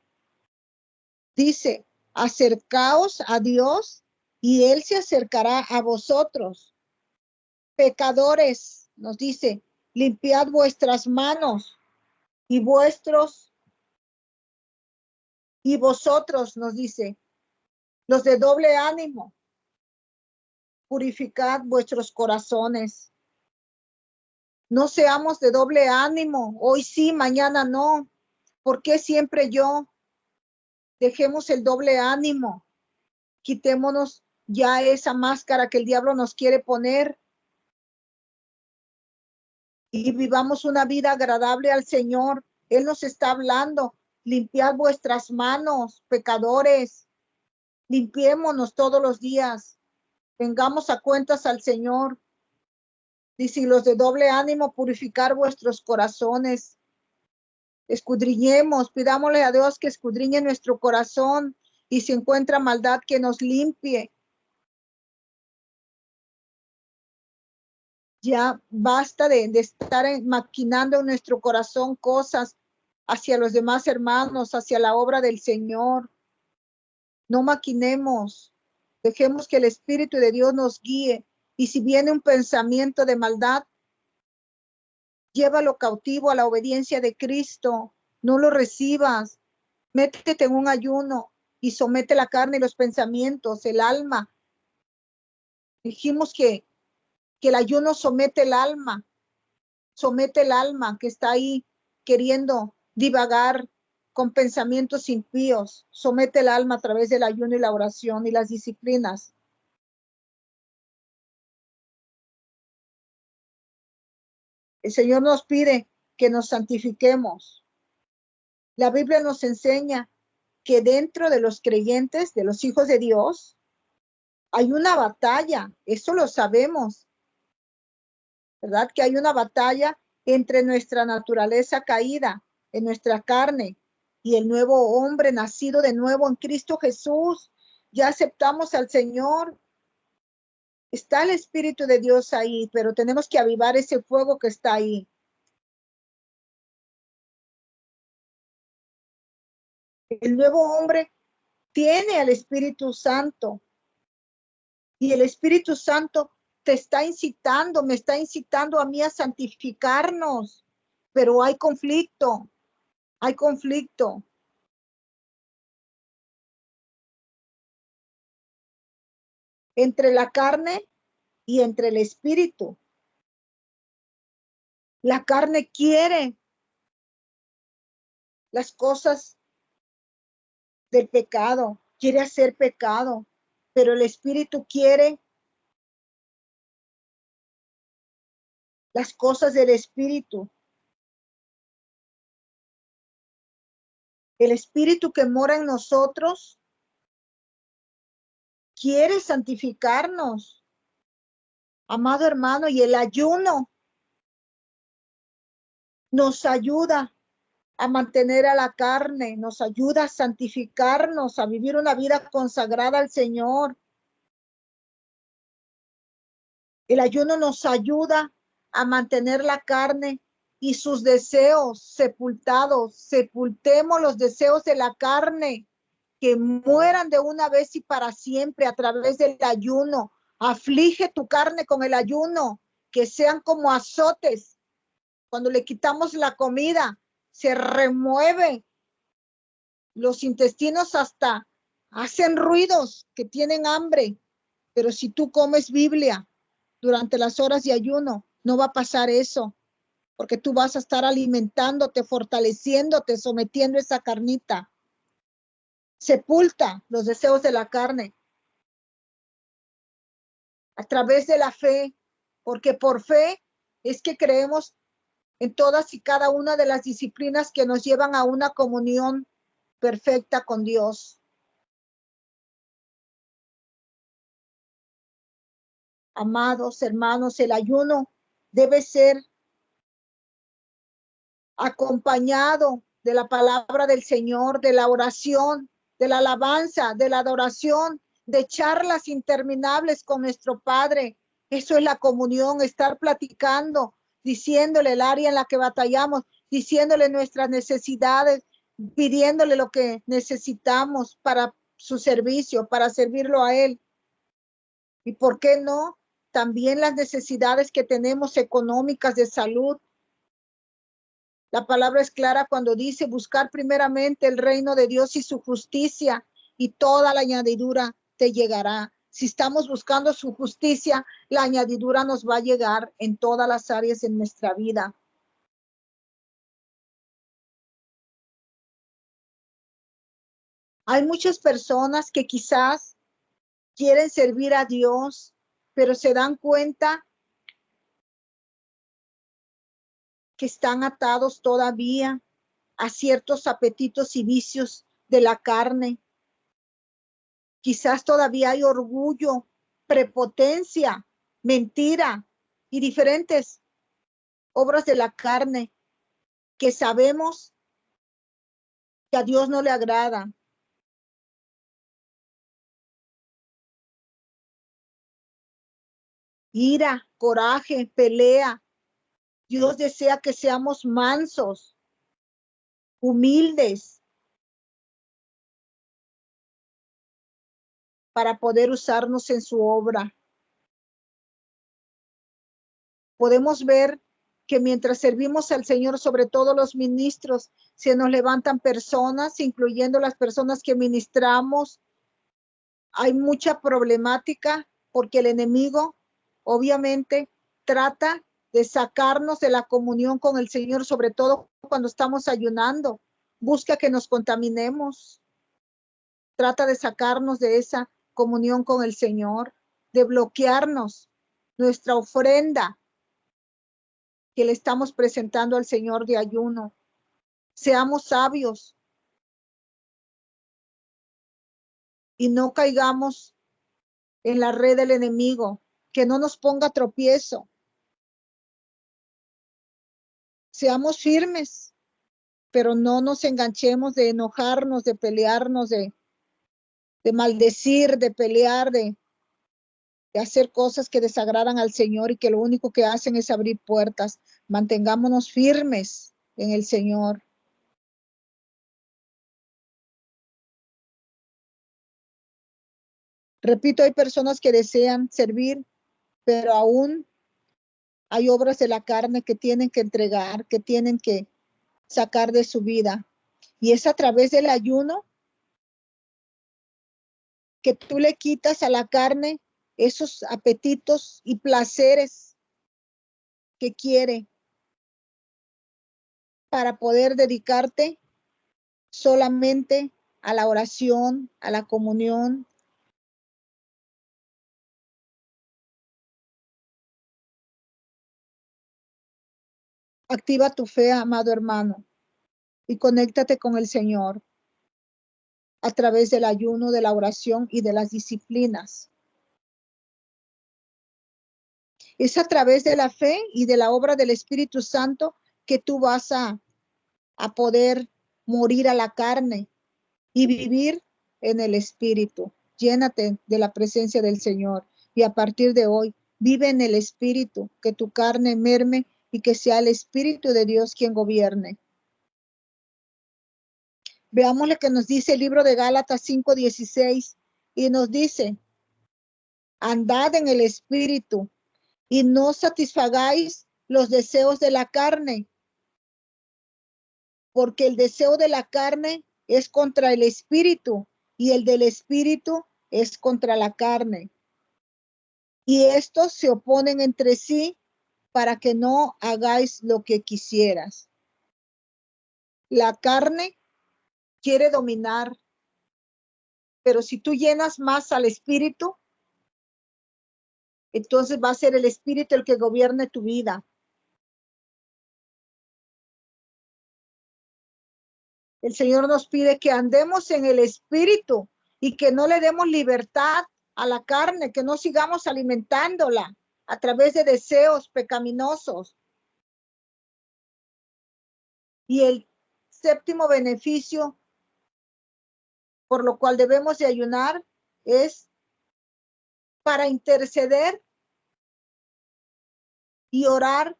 Dice, acercaos a Dios y Él se acercará a vosotros. Pecadores, nos dice, limpiad vuestras manos y vosotros, nos dice, los de doble ánimo, purificad vuestros corazones. No seamos de doble ánimo, hoy sí, mañana no. ¿Por qué siempre yo? Dejemos el doble ánimo, quitémonos ya esa máscara que el diablo nos quiere poner y vivamos una vida agradable al Señor. Él nos está hablando, limpiad vuestras manos, pecadores, limpiémonos todos los días, vengamos a cuentas al Señor. Dice, los de doble ánimo, purificar vuestros corazones. Escudriñemos, pidámosle a Dios que escudriñe nuestro corazón y si encuentra maldad que nos limpie. Ya basta de estar maquinando en nuestro corazón cosas hacia los demás hermanos, hacia la obra del Señor. No maquinemos, dejemos que el Espíritu de Dios nos guíe. Y si viene un pensamiento de maldad, llévalo cautivo a la obediencia de Cristo. No lo recibas. Métete en un ayuno y somete la carne y los pensamientos, el alma. Dijimos que el ayuno somete el alma que está ahí queriendo divagar con pensamientos impíos. Somete el alma a través del ayuno y la oración y las disciplinas. El Señor nos pide que nos santifiquemos. La Biblia nos enseña que dentro de los creyentes, de los hijos de Dios, hay una batalla. Eso lo sabemos, ¿verdad? Que hay una batalla entre nuestra naturaleza caída, en nuestra carne, y el nuevo hombre nacido de nuevo en Cristo Jesús. Ya aceptamos al Señor. Está el Espíritu de Dios ahí, pero tenemos que avivar ese fuego que está ahí. El nuevo hombre tiene al Espíritu Santo y el Espíritu Santo te está incitando, me está incitando a mí a santificarnos, pero hay conflicto. Entre la carne y entre el Espíritu. La carne quiere las cosas del pecado, quiere hacer pecado, pero el Espíritu quiere las cosas del Espíritu. El Espíritu que mora en nosotros quiere santificarnos, amado hermano, y el ayuno nos ayuda a mantener a la carne, nos ayuda a santificarnos, a vivir una vida consagrada al Señor. El ayuno nos ayuda a mantener la carne y sus deseos sepultados. Sepultemos los deseos de la carne, que mueran de una vez y para siempre a través del ayuno. Aflige tu carne con el ayuno, que sean como azotes. Cuando le quitamos la comida, se remueve. Los intestinos hasta hacen ruidos que tienen hambre. Pero si tú comes Biblia durante las horas de ayuno, no va a pasar eso, porque tú vas a estar alimentándote, fortaleciéndote, sometiendo esa carnita. Sepulta los deseos de la carne a través de la fe, porque por fe es que creemos en todas y cada una de las disciplinas que nos llevan a una comunión perfecta con Dios. Amados hermanos, el ayuno debe ser acompañado de la palabra del Señor, de la oración, de la alabanza, de la adoración, de charlas interminables con nuestro Padre. Eso es la comunión, estar platicando, diciéndole el área en la que batallamos, diciéndole nuestras necesidades, pidiéndole lo que necesitamos para su servicio, para servirlo a Él. ¿Y por qué no? También las necesidades que tenemos económicas, de salud. La palabra es clara cuando dice buscar primeramente el reino de Dios y su justicia, y toda la añadidura te llegará. Si estamos buscando su justicia, la añadidura nos va a llegar en todas las áreas de nuestra vida. Hay muchas personas que quizás quieren servir a Dios, pero se dan cuenta que están atados todavía a ciertos apetitos y vicios de la carne. Quizás todavía hay orgullo, prepotencia, mentira y diferentes obras de la carne que sabemos que a Dios no le agrada. Ira, coraje, pelea. Dios desea que seamos mansos, humildes, para poder usarnos en su obra. Podemos ver que mientras servimos al Señor, sobre todo los ministros, se nos levantan personas, incluyendo las personas que ministramos. Hay mucha problemática porque el enemigo obviamente trata de sacarnos de la comunión con el Señor, sobre todo cuando estamos ayunando. Busca que nos contaminemos. Trata de sacarnos de esa comunión con el Señor, de bloquearnos nuestra ofrenda que le estamos presentando al Señor de ayuno. Seamos sabios y no caigamos en la red del enemigo, que no nos ponga tropiezo. Seamos firmes, pero no nos enganchemos de enojarnos, de pelearnos, de maldecir, de pelear, de hacer cosas que desagradan al Señor y que lo único que hacen es abrir puertas. Mantengámonos firmes en el Señor. Repito, hay personas que desean servir, pero aún hay obras de la carne que tienen que entregar, que tienen que sacar de su vida. Y es a través del ayuno que tú le quitas a la carne esos apetitos y placeres que quiere, para poder dedicarte solamente a la oración, a la comunión. Activa tu fe, amado hermano, y conéctate con el Señor a través del ayuno, de la oración y de las disciplinas. Es a través de la fe y de la obra del Espíritu Santo que tú vas a poder morir a la carne y vivir en el Espíritu. Llénate de la presencia del Señor y a partir de hoy vive en el Espíritu, que tu carne merme y que sea el Espíritu de Dios quien gobierne. Veamos lo que nos dice el libro de Gálatas 5:16 y nos dice: andad en el Espíritu y no satisfagáis los deseos de la carne, porque el deseo de la carne es contra el espíritu y el del espíritu es contra la carne. Y estos se oponen entre sí para que no hagáis lo que quisieras. La carne quiere dominar, pero si tú llenas más al espíritu, entonces va a ser el espíritu el que gobierne tu vida. El Señor nos pide que andemos en el espíritu y que no le demos libertad a la carne, que no sigamos alimentándola a través de deseos pecaminosos. Y el séptimo beneficio por lo cual debemos de ayunar es para interceder y orar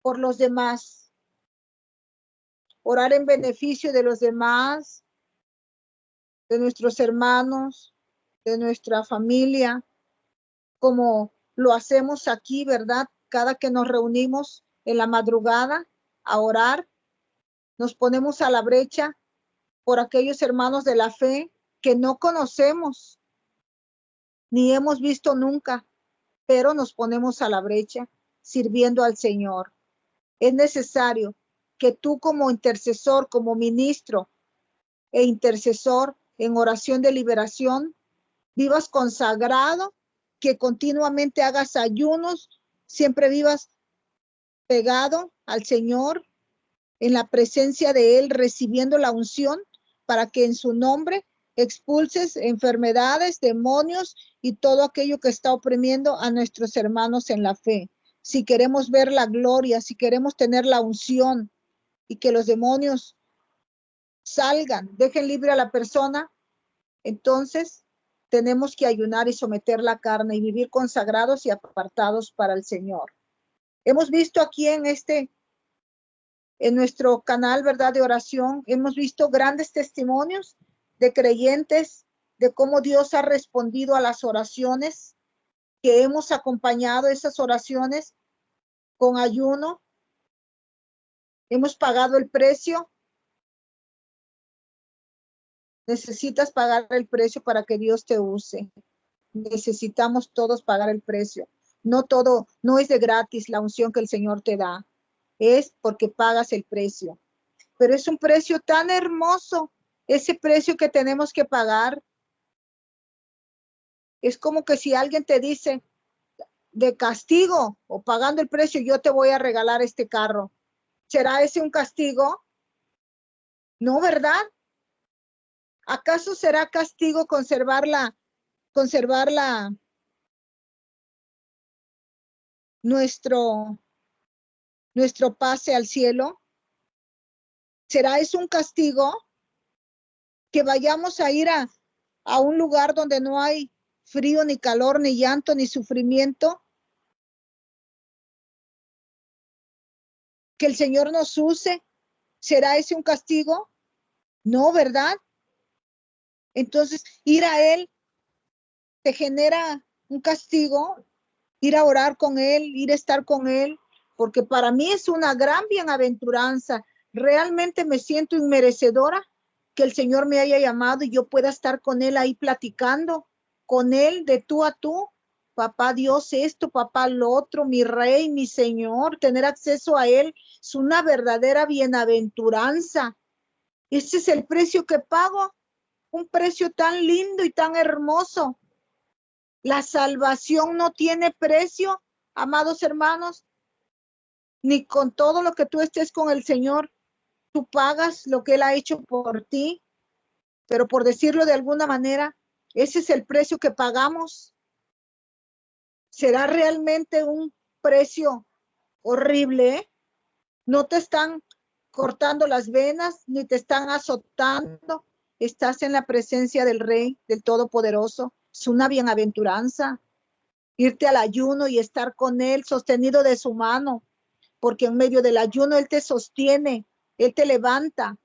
por los demás, orar en beneficio de los demás, de nuestros hermanos, de nuestra familia, como lo hacemos aquí, ¿verdad? Cada que nos reunimos en la madrugada a orar, nos ponemos a la brecha por aquellos hermanos de la fe que no conocemos ni hemos visto nunca, pero nos ponemos a la brecha sirviendo al Señor. Es necesario que tú como intercesor, como ministro e intercesor en oración de liberación, vivas consagrado, que continuamente hagas ayunos, siempre vivas pegado al Señor, en la presencia de Él, recibiendo la unción para que en su nombre expulses enfermedades, demonios y todo aquello que está oprimiendo a nuestros hermanos en la fe. Si queremos ver la gloria, si queremos tener la unción y que los demonios salgan, dejen libre a la persona, entonces tenemos que ayunar y someter la carne y vivir consagrados y apartados para el Señor. Hemos visto aquí en nuestro canal, ¿verdad?, de oración, hemos visto grandes testimonios de creyentes, de cómo Dios ha respondido a las oraciones, que hemos acompañado esas oraciones con ayuno, hemos pagado el precio. Necesitas pagar el precio para que Dios te use. Necesitamos todos pagar el precio. No todo, no es de gratis la unción que el Señor te da, es porque pagas el precio. Pero es un precio tan hermoso, ese precio que tenemos que pagar. Es como que si alguien te dice, de castigo o pagando el precio, yo te voy a regalar este carro. ¿Será ese un castigo? No, ¿verdad? ¿Acaso será castigo conservarla nuestro pase al cielo? ¿Será eso un castigo? Que vayamos a ir a un lugar donde no hay frío, ni calor, ni llanto, ni sufrimiento. Que el Señor nos use. ¿Será ese un castigo? No, ¿verdad? Entonces, ir a Él te genera un castigo, ir a orar con Él, ir a estar con Él, porque para mí es una gran bienaventuranza. Realmente me siento inmerecedora que el Señor me haya llamado y yo pueda estar con Él ahí platicando, con Él de tú a tú. Papá Dios esto, papá lo otro, mi Rey, mi Señor, tener acceso a Él es una verdadera bienaventuranza. Ese es el precio que pago, un precio tan lindo y tan hermoso. La salvación no tiene precio, amados hermanos, ni con todo lo que tú estés con el Señor, tú pagas lo que Él ha hecho por ti, pero por decirlo de alguna manera, ese es el precio que pagamos. ¿Será realmente un precio horrible? No te están cortando las venas, ni te están azotando. Estás en la presencia del Rey, del Todopoderoso. Es una bienaventuranza irte al ayuno y estar con Él sostenido de su mano, porque en medio del ayuno Él te sostiene, Él te levanta.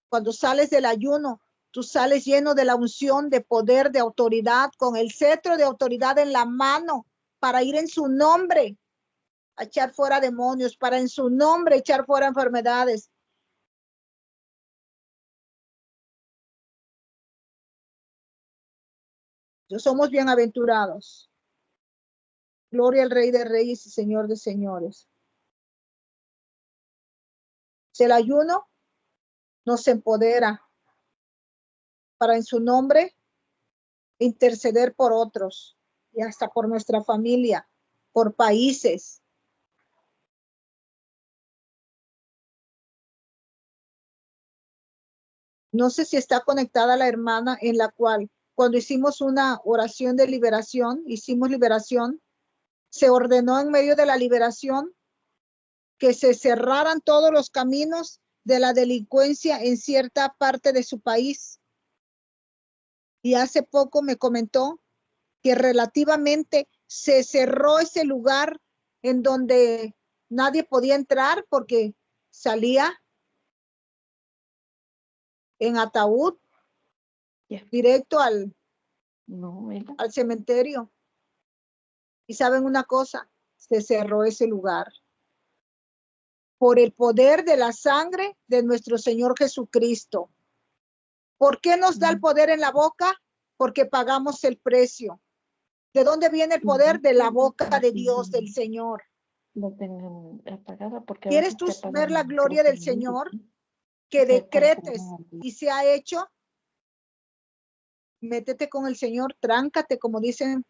Cuando sales del ayuno, tú sales lleno de la unción, de poder, de autoridad, con el cetro de autoridad en la mano para ir en su nombre. a echar fuera demonios, para en su nombre echar fuera enfermedades. Somos bienaventurados. Gloria al Rey de Reyes y Señor de Señores. Si el ayuno nos empodera para en su nombre interceder por otros y hasta por nuestra familia, por países. No sé si está conectada la hermana en la cual cuando hicimos una oración de liberación, hicimos liberación, se ordenó en medio de la liberación que se cerraran todos los caminos de la delincuencia en cierta parte de su país. Y hace poco me comentó que relativamente se cerró ese lugar en donde nadie podía entrar porque salía en ataúd directo al cementerio. Y saben una cosa, se cerró ese lugar por el poder de la sangre de nuestro Señor Jesucristo. ¿Por qué nos da el poder en la boca? Porque pagamos el precio. ¿De dónde viene el poder? De la boca de Dios, del Señor. Lo tengan apagada porque ¿Quieres tú ver la gloria del Señor? Que decretes y se ha hecho. Métete con el Señor, tráncate, como dicen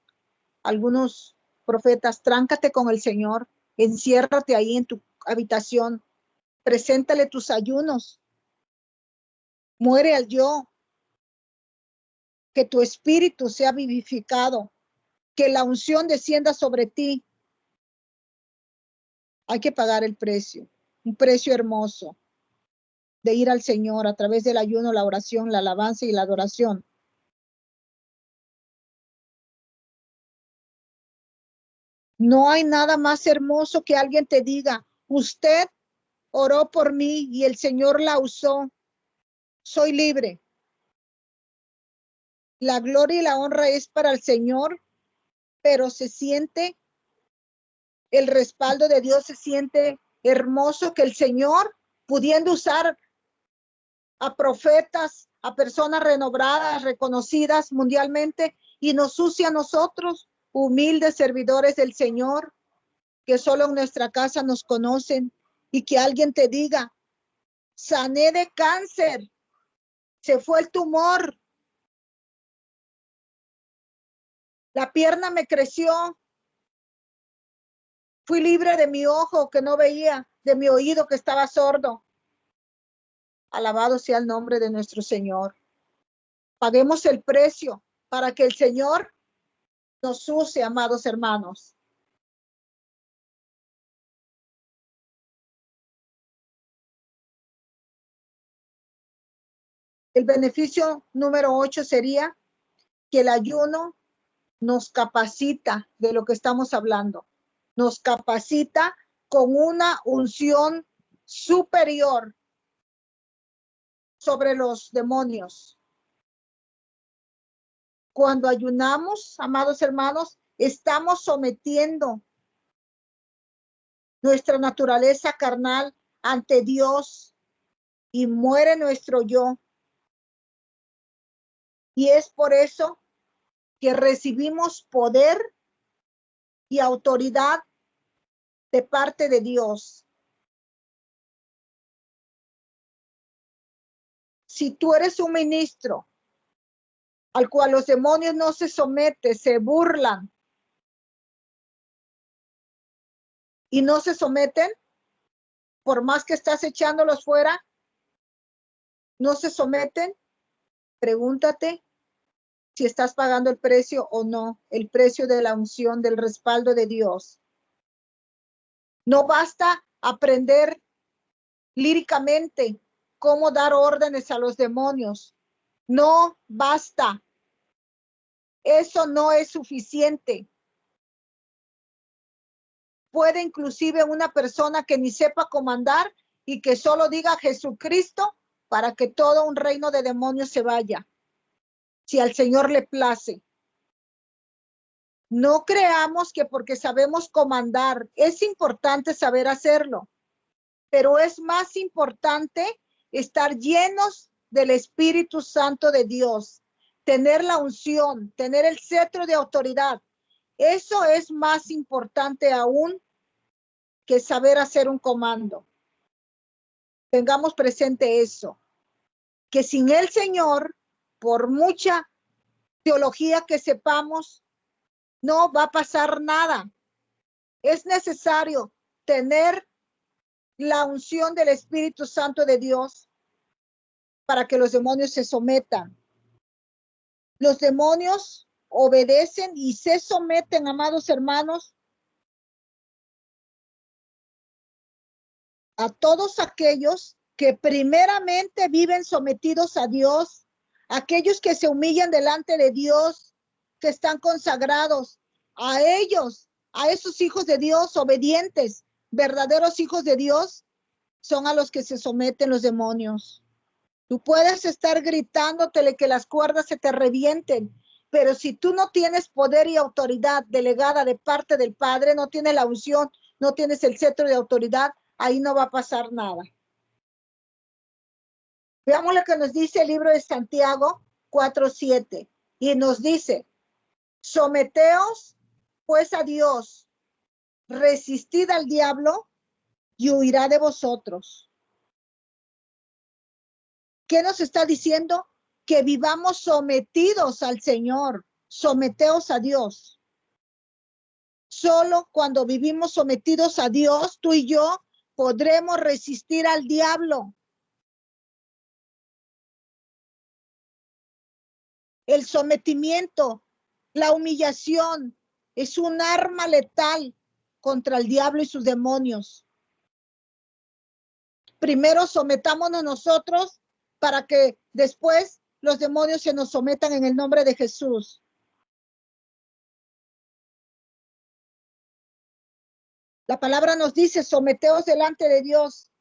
algunos profetas, tráncate con el Señor, enciérrate ahí en tu habitación, preséntale tus ayunos, muere al yo, que tu espíritu sea vivificado, que la unción descienda sobre ti. Hay que pagar el precio, un precio hermoso de ir al Señor a través del ayuno, la oración, la alabanza y la adoración. No hay nada más hermoso que alguien te diga, usted oró por mí y el Señor la usó. Soy libre. La gloria y la honra es para el Señor, pero se siente el respaldo de Dios, se siente hermoso que el Señor, pudiendo usar a profetas, a personas renovadas, reconocidas mundialmente, y nos use a nosotros, humildes servidores del Señor, que solo en nuestra casa nos conocen, y que alguien te diga, sané de cáncer, se fue el tumor, la pierna me creció, fui libre de mi ojo que no veía, de mi oído que estaba sordo. Alabado sea el nombre de nuestro Señor. Paguemos el precio para que el Señor nos use, amados hermanos. El beneficio número 8 sería que el ayuno nos capacita de lo que estamos hablando. Nos capacita con una unción superior sobre los demonios. Cuando ayunamos, amados hermanos, estamos sometiendo nuestra naturaleza carnal ante Dios y muere nuestro yo. Y es por eso que recibimos poder y autoridad de parte de Dios. Si tú eres un ministro al cual los demonios no se someten, se burlan y no se someten, por más que estás echándolos fuera, no se someten, pregúntate si estás pagando el precio o no, el precio de la unción, del respaldo de Dios. No basta aprender líricamente cómo dar órdenes a los demonios. No basta. Eso no es suficiente. Puede inclusive una persona que ni sepa comandar y que solo diga Jesucristo para que todo un reino de demonios se vaya, si al Señor le place. No creamos que porque sabemos comandar, es importante saber hacerlo, pero es más importante estar llenos del Espíritu Santo de Dios, tener la unción, tener el cetro de autoridad. Eso es más importante aún que saber hacer un comando. Tengamos presente eso, que sin el Señor, por mucha teología que sepamos, no va a pasar nada. Es necesario tener la unción del Espíritu Santo de Dios para que los demonios se sometan. Los demonios obedecen y se someten, amados hermanos, a todos aquellos que primeramente viven sometidos a Dios, aquellos que se humillan delante de Dios, que están consagrados, a ellos, a esos hijos de Dios obedientes, verdaderos hijos de Dios, son a los que se someten los demonios. Tú puedes estar gritándotele que las cuerdas se te revienten, pero si tú no tienes poder y autoridad delegada de parte del Padre, no tienes la unción, no tienes el cetro de autoridad, ahí no va a pasar nada. Veamos lo que nos dice el libro de Santiago 4:7. Y nos dice, someteos pues a Dios, resistid al diablo y huirá de vosotros. ¿Qué nos está diciendo? Que vivamos sometidos al Señor, someteos a Dios. Solo cuando vivimos sometidos a Dios, tú y yo podremos resistir al diablo. El sometimiento, la humillación, es un arma letal contra el diablo y sus demonios. Primero sometámonos nosotros para que después los demonios se nos sometan en el nombre de Jesús. La palabra nos dice, someteos delante de Dios,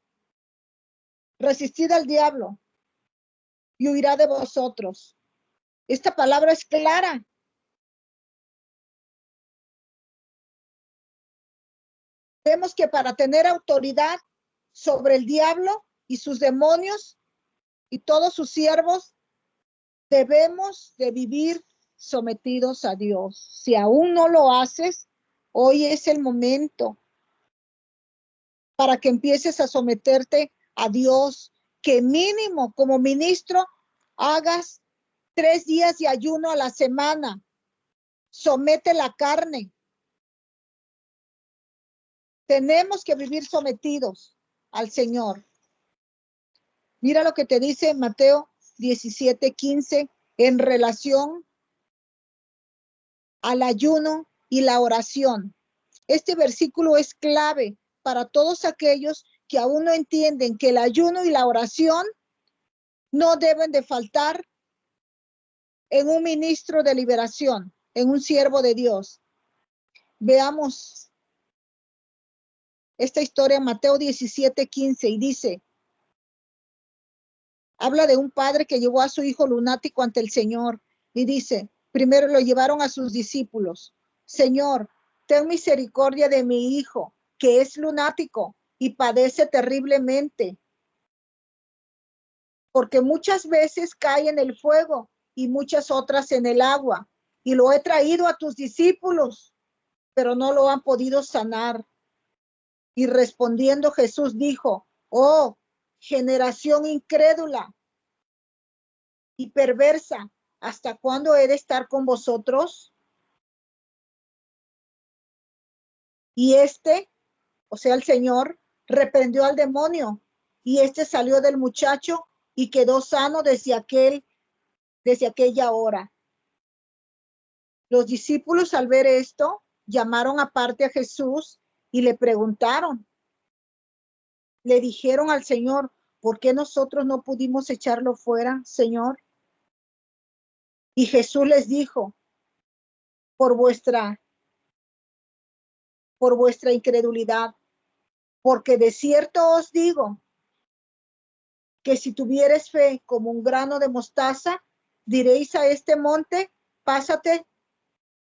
resistid al diablo y huirá de vosotros. Esta palabra es clara. Vemos que para tener autoridad sobre el diablo y sus demonios y todos sus siervos, debemos de vivir sometidos a Dios. Si aún no lo haces, hoy es el momento para que empieces a someterte a Dios, que mínimo como ministro hagas 3 días de ayuno a la semana. Somete la carne. Tenemos que vivir sometidos al Señor. Mira lo que te dice Mateo 17:15 en relación al ayuno y la oración. Este versículo es clave para todos aquellos que aún no entienden que el ayuno y la oración no deben de faltar en un ministro de liberación, en un siervo de Dios. Veamos esta historia en Mateo 17:15 y dice, habla de un padre que llevó a su hijo lunático ante el Señor y dice, primero lo llevaron a sus discípulos. Señor, ten misericordia de mi hijo, que es lunático y padece terriblemente, porque muchas veces cae en el fuego y muchas otras en el agua. Y lo he traído a tus discípulos, pero no lo han podido sanar. Y respondiendo Jesús dijo, oh, generación incrédula y perversa, ¿hasta cuándo he de estar con vosotros? Y o sea, el Señor, reprendió al demonio, y salió del muchacho y quedó sano desde aquella hora. Los discípulos, al ver esto, llamaron aparte a Jesús y le preguntaron, le dijeron al Señor, ¿por qué nosotros no pudimos echarlo fuera, Señor? Y Jesús les dijo, por vuestra incredulidad, porque de cierto os digo que si tuvieres fe como un grano de mostaza, diréis a este monte, pásate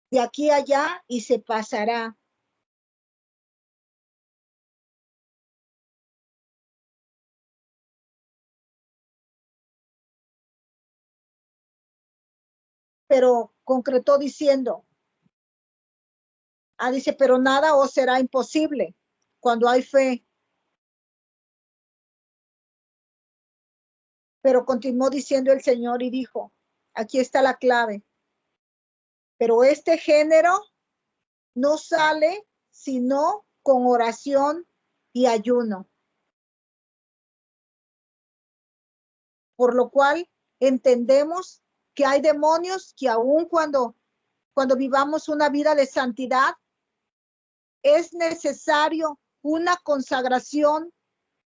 de aquí a allá y se pasará. Pero concretó diciendo, dice, pero nada os será imposible cuando hay fe. Pero continuó diciendo el Señor y dijo, aquí está la clave, pero este género no sale sino con oración y ayuno. Por lo cual entendemos que hay demonios que aun cuando vivamos una vida de santidad, es necesario una consagración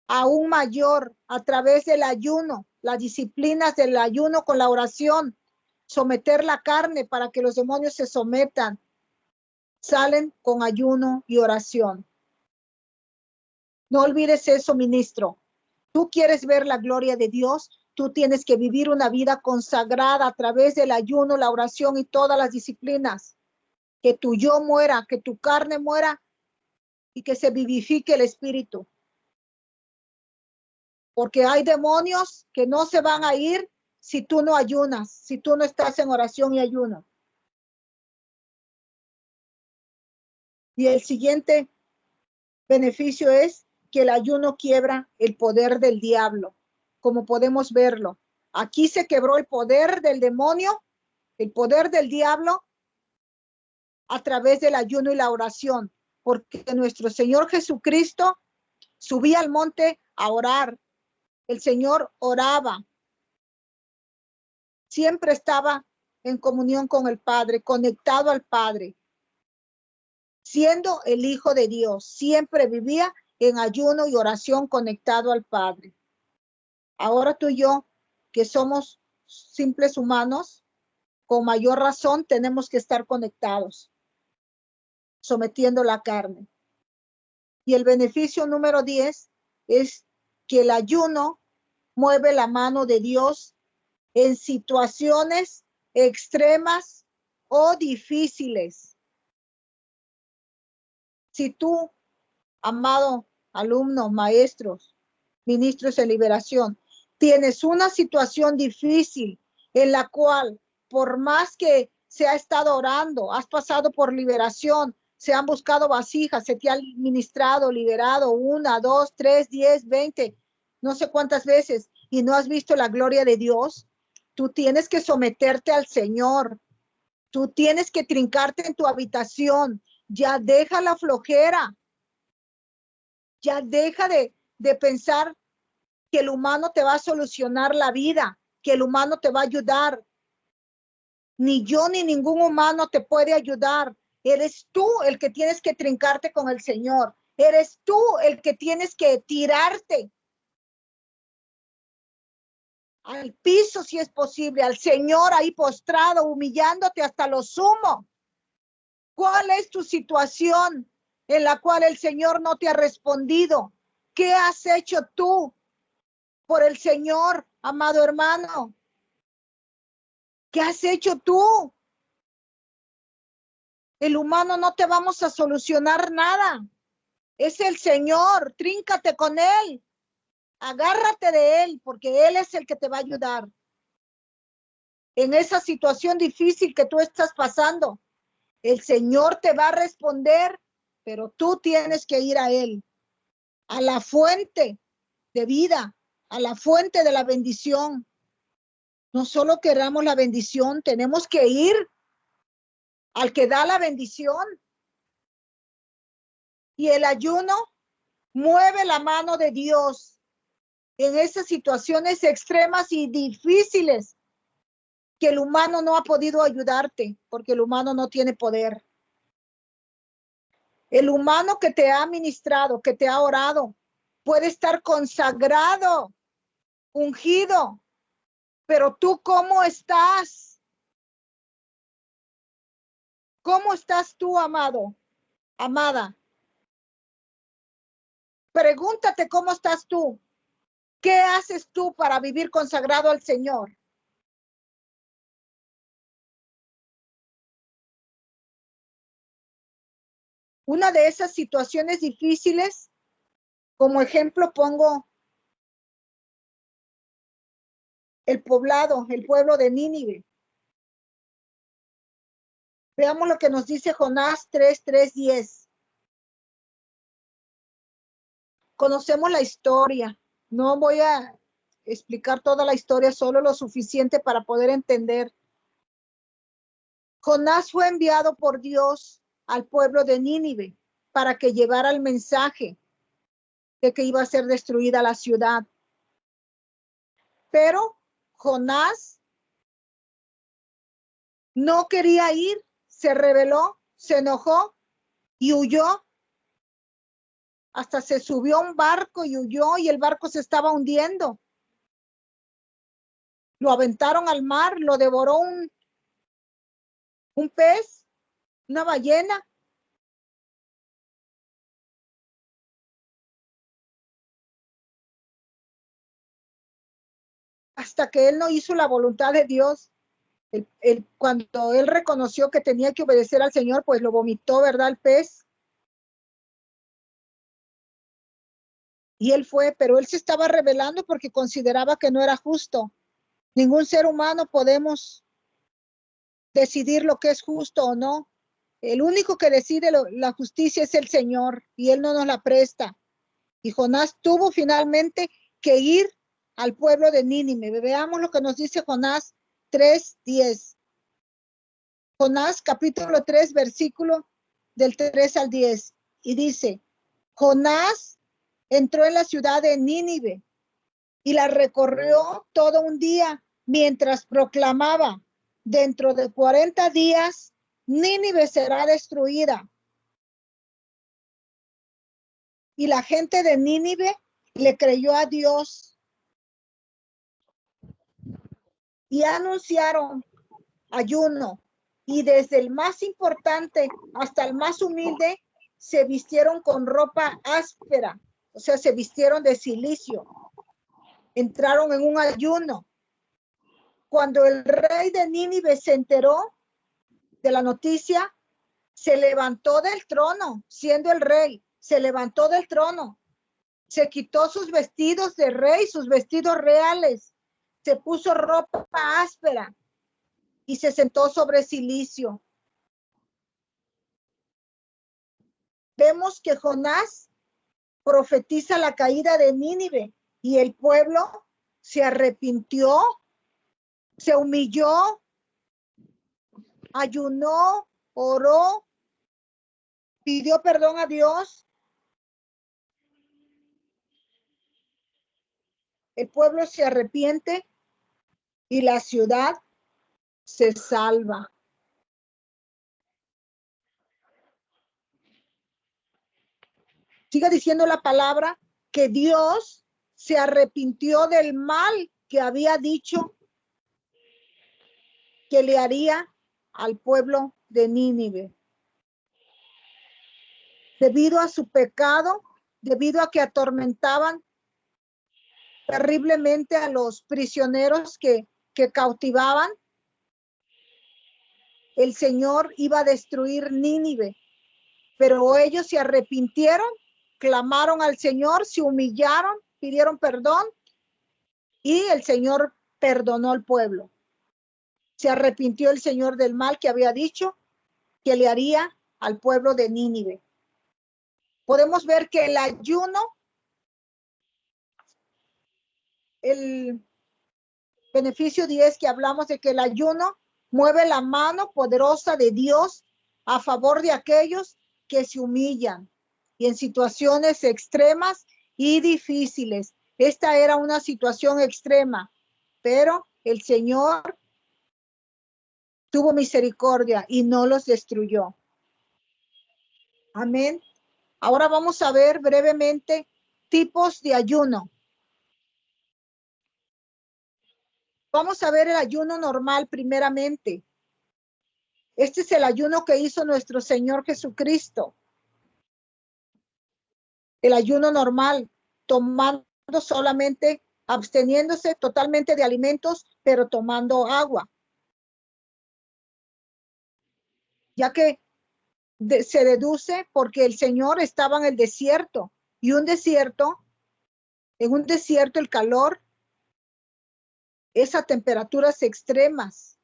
aún mayor a través del ayuno, las disciplinas del ayuno con la oración, someter la carne para que los demonios se sometan, salen con ayuno y oración. No olvides eso, ministro. Tú quieres ver la gloria de Dios, tú tienes que vivir una vida consagrada a través del ayuno, la oración y todas las disciplinas. Que tu yo muera, que tu carne muera y que se vivifique el espíritu. Porque hay demonios que no se van a ir si tú no ayunas, si tú no estás en oración y ayuno. Y el siguiente beneficio es que el ayuno quiebra el poder del diablo, como podemos verlo. Aquí se quebró el poder del demonio, el poder del diablo a través del ayuno y la oración, porque nuestro Señor Jesucristo subía al monte a orar. El Señor oraba, siempre estaba en comunión con el Padre, conectado al Padre, siendo el Hijo de Dios, siempre vivía en ayuno y oración conectado al Padre. Ahora tú y yo, que somos simples humanos, con mayor razón tenemos que estar conectados, sometiendo la carne. Y el beneficio número 10 es que el ayuno mueve la mano de Dios en situaciones extremas o difíciles. Si tú, amado alumnos, maestros, ministros de liberación, tienes una situación difícil en la cual, por más que se ha estado orando, has pasado por liberación, se han buscado vasijas, se te ha ministrado, liberado 1, 2, 3, 10, 20, no sé cuántas veces, y no has visto la gloria de Dios, tú tienes que someterte al Señor. Tú tienes que trincarte en tu habitación. Ya deja la flojera. Ya deja de pensar que el humano te va a solucionar la vida, que el humano te va a ayudar. Ni yo ni ningún humano te puede ayudar. Eres tú el que tienes que trincarte con el Señor. Eres tú el que tienes que tirarte al piso si es posible, al Señor ahí postrado, humillándote hasta lo sumo. ¿Cuál es tu situación en la cual el Señor no te ha respondido? ¿Qué has hecho tú por el Señor, amado hermano? ¿Qué has hecho tú? El humano no te vamos a solucionar nada. Es el Señor, tríncate con Él, agárrate de Él, porque Él es el que te va a ayudar. En esa situación difícil que tú estás pasando, el Señor te va a responder, pero tú tienes que ir a Él, a la fuente de vida, a la fuente de la bendición. No solo queramos la bendición, tenemos que ir al que da la bendición. Y el ayuno mueve la mano de Dios en esas situaciones extremas y difíciles que el humano no ha podido ayudarte, porque el humano no tiene poder. El humano que te ha ministrado, que te ha orado, puede estar consagrado, ungido, pero tú, ¿cómo estás? ¿Cómo estás tú, amado? Amada, pregúntate cómo estás tú. ¿Qué haces tú para vivir consagrado al Señor? Una de esas situaciones difíciles, como ejemplo pongo el pueblo de Nínive. Veamos lo que nos dice Jonás 3:10. Conocemos la historia. No voy a explicar toda la historia, solo lo suficiente para poder entender. Jonás fue enviado por Dios al pueblo de Nínive para que llevara el mensaje de que iba a ser destruida la ciudad. Pero Jonás no quería ir, se rebeló, se enojó y huyó. Hasta se subió a un barco y huyó, y el barco se estaba hundiendo. Lo aventaron al mar, lo devoró un pez, una ballena. Hasta que él no hizo la voluntad de Dios. Cuando él reconoció que tenía que obedecer al Señor, pues lo vomitó, ¿verdad? El pez. Y él fue, pero él se estaba rebelando porque consideraba que no era justo. Ningún ser humano podemos decidir lo que es justo o no. El único que decide la justicia es el Señor, y él no nos la presta. Y Jonás tuvo finalmente que ir al pueblo de Nínive. Veamos lo que nos dice Jonás 3:10. Jonás capítulo 3, versículo del 3 al 10. Y dice, Jonás entró en la ciudad de Nínive y la recorrió todo un día mientras proclamaba, dentro de 40 días, Nínive será destruida. Y la gente de Nínive le creyó a Dios y anunciaron ayuno. Y desde el más importante hasta el más humilde se vistieron con ropa áspera, o sea, se vistieron de cilicio. Entraron en un ayuno. Cuando el rey de Nínive se enteró de la noticia, se levantó del trono, siendo el rey, se levantó del trono, se quitó sus vestidos de rey, sus vestidos reales, se puso ropa áspera y se sentó sobre cilicio. Vemos que Jonás profetiza la caída de Nínive y el pueblo se arrepintió, se humilló, ayunó, oró, pidió perdón a Dios. El pueblo se arrepiente y la ciudad se salva. Sigue diciendo la palabra que Dios se arrepintió del mal que había dicho que le haría al pueblo de Nínive. Debido a su pecado, debido a que atormentaban terriblemente a los prisioneros que cautivaban, el Señor iba a destruir Nínive, pero ellos se arrepintieron, clamaron al Señor, se humillaron, pidieron perdón y el Señor perdonó al pueblo. Se arrepintió el Señor del mal que había dicho que le haría al pueblo de Nínive. Podemos ver que el ayuno, el beneficio 10 que hablamos de que el ayuno mueve la mano poderosa de Dios a favor de aquellos que se humillan y en situaciones extremas y difíciles. Esta era una situación extrema, pero el Señor tuvo misericordia y no los destruyó. Amén. Ahora vamos a ver brevemente tipos de ayuno. Vamos a ver el ayuno normal primeramente. Este es el ayuno que hizo nuestro Señor Jesucristo. El ayuno normal, tomando solamente, absteniéndose totalmente de alimentos, pero tomando agua. Ya que se deduce porque el Señor estaba en el desierto, y en un desierto el calor es a temperaturas extremas.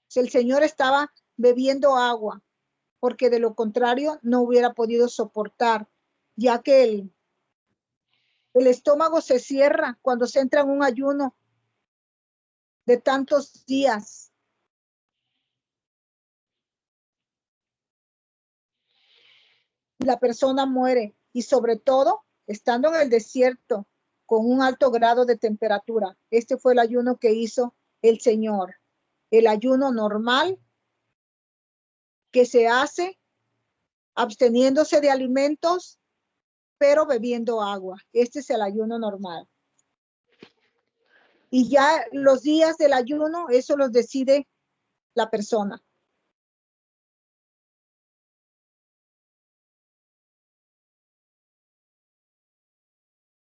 Si el Señor estaba bebiendo agua, porque de lo contrario no hubiera podido soportar, ya que el estómago se cierra cuando se entra en un ayuno de tantos días. La persona muere, y sobre todo estando en el desierto con un alto grado de temperatura. Este fue el ayuno que hizo el Señor. El ayuno normal que se hace absteniéndose de alimentos, pero bebiendo agua. Este es el ayuno normal. Y ya los días del ayuno, eso los decide la persona.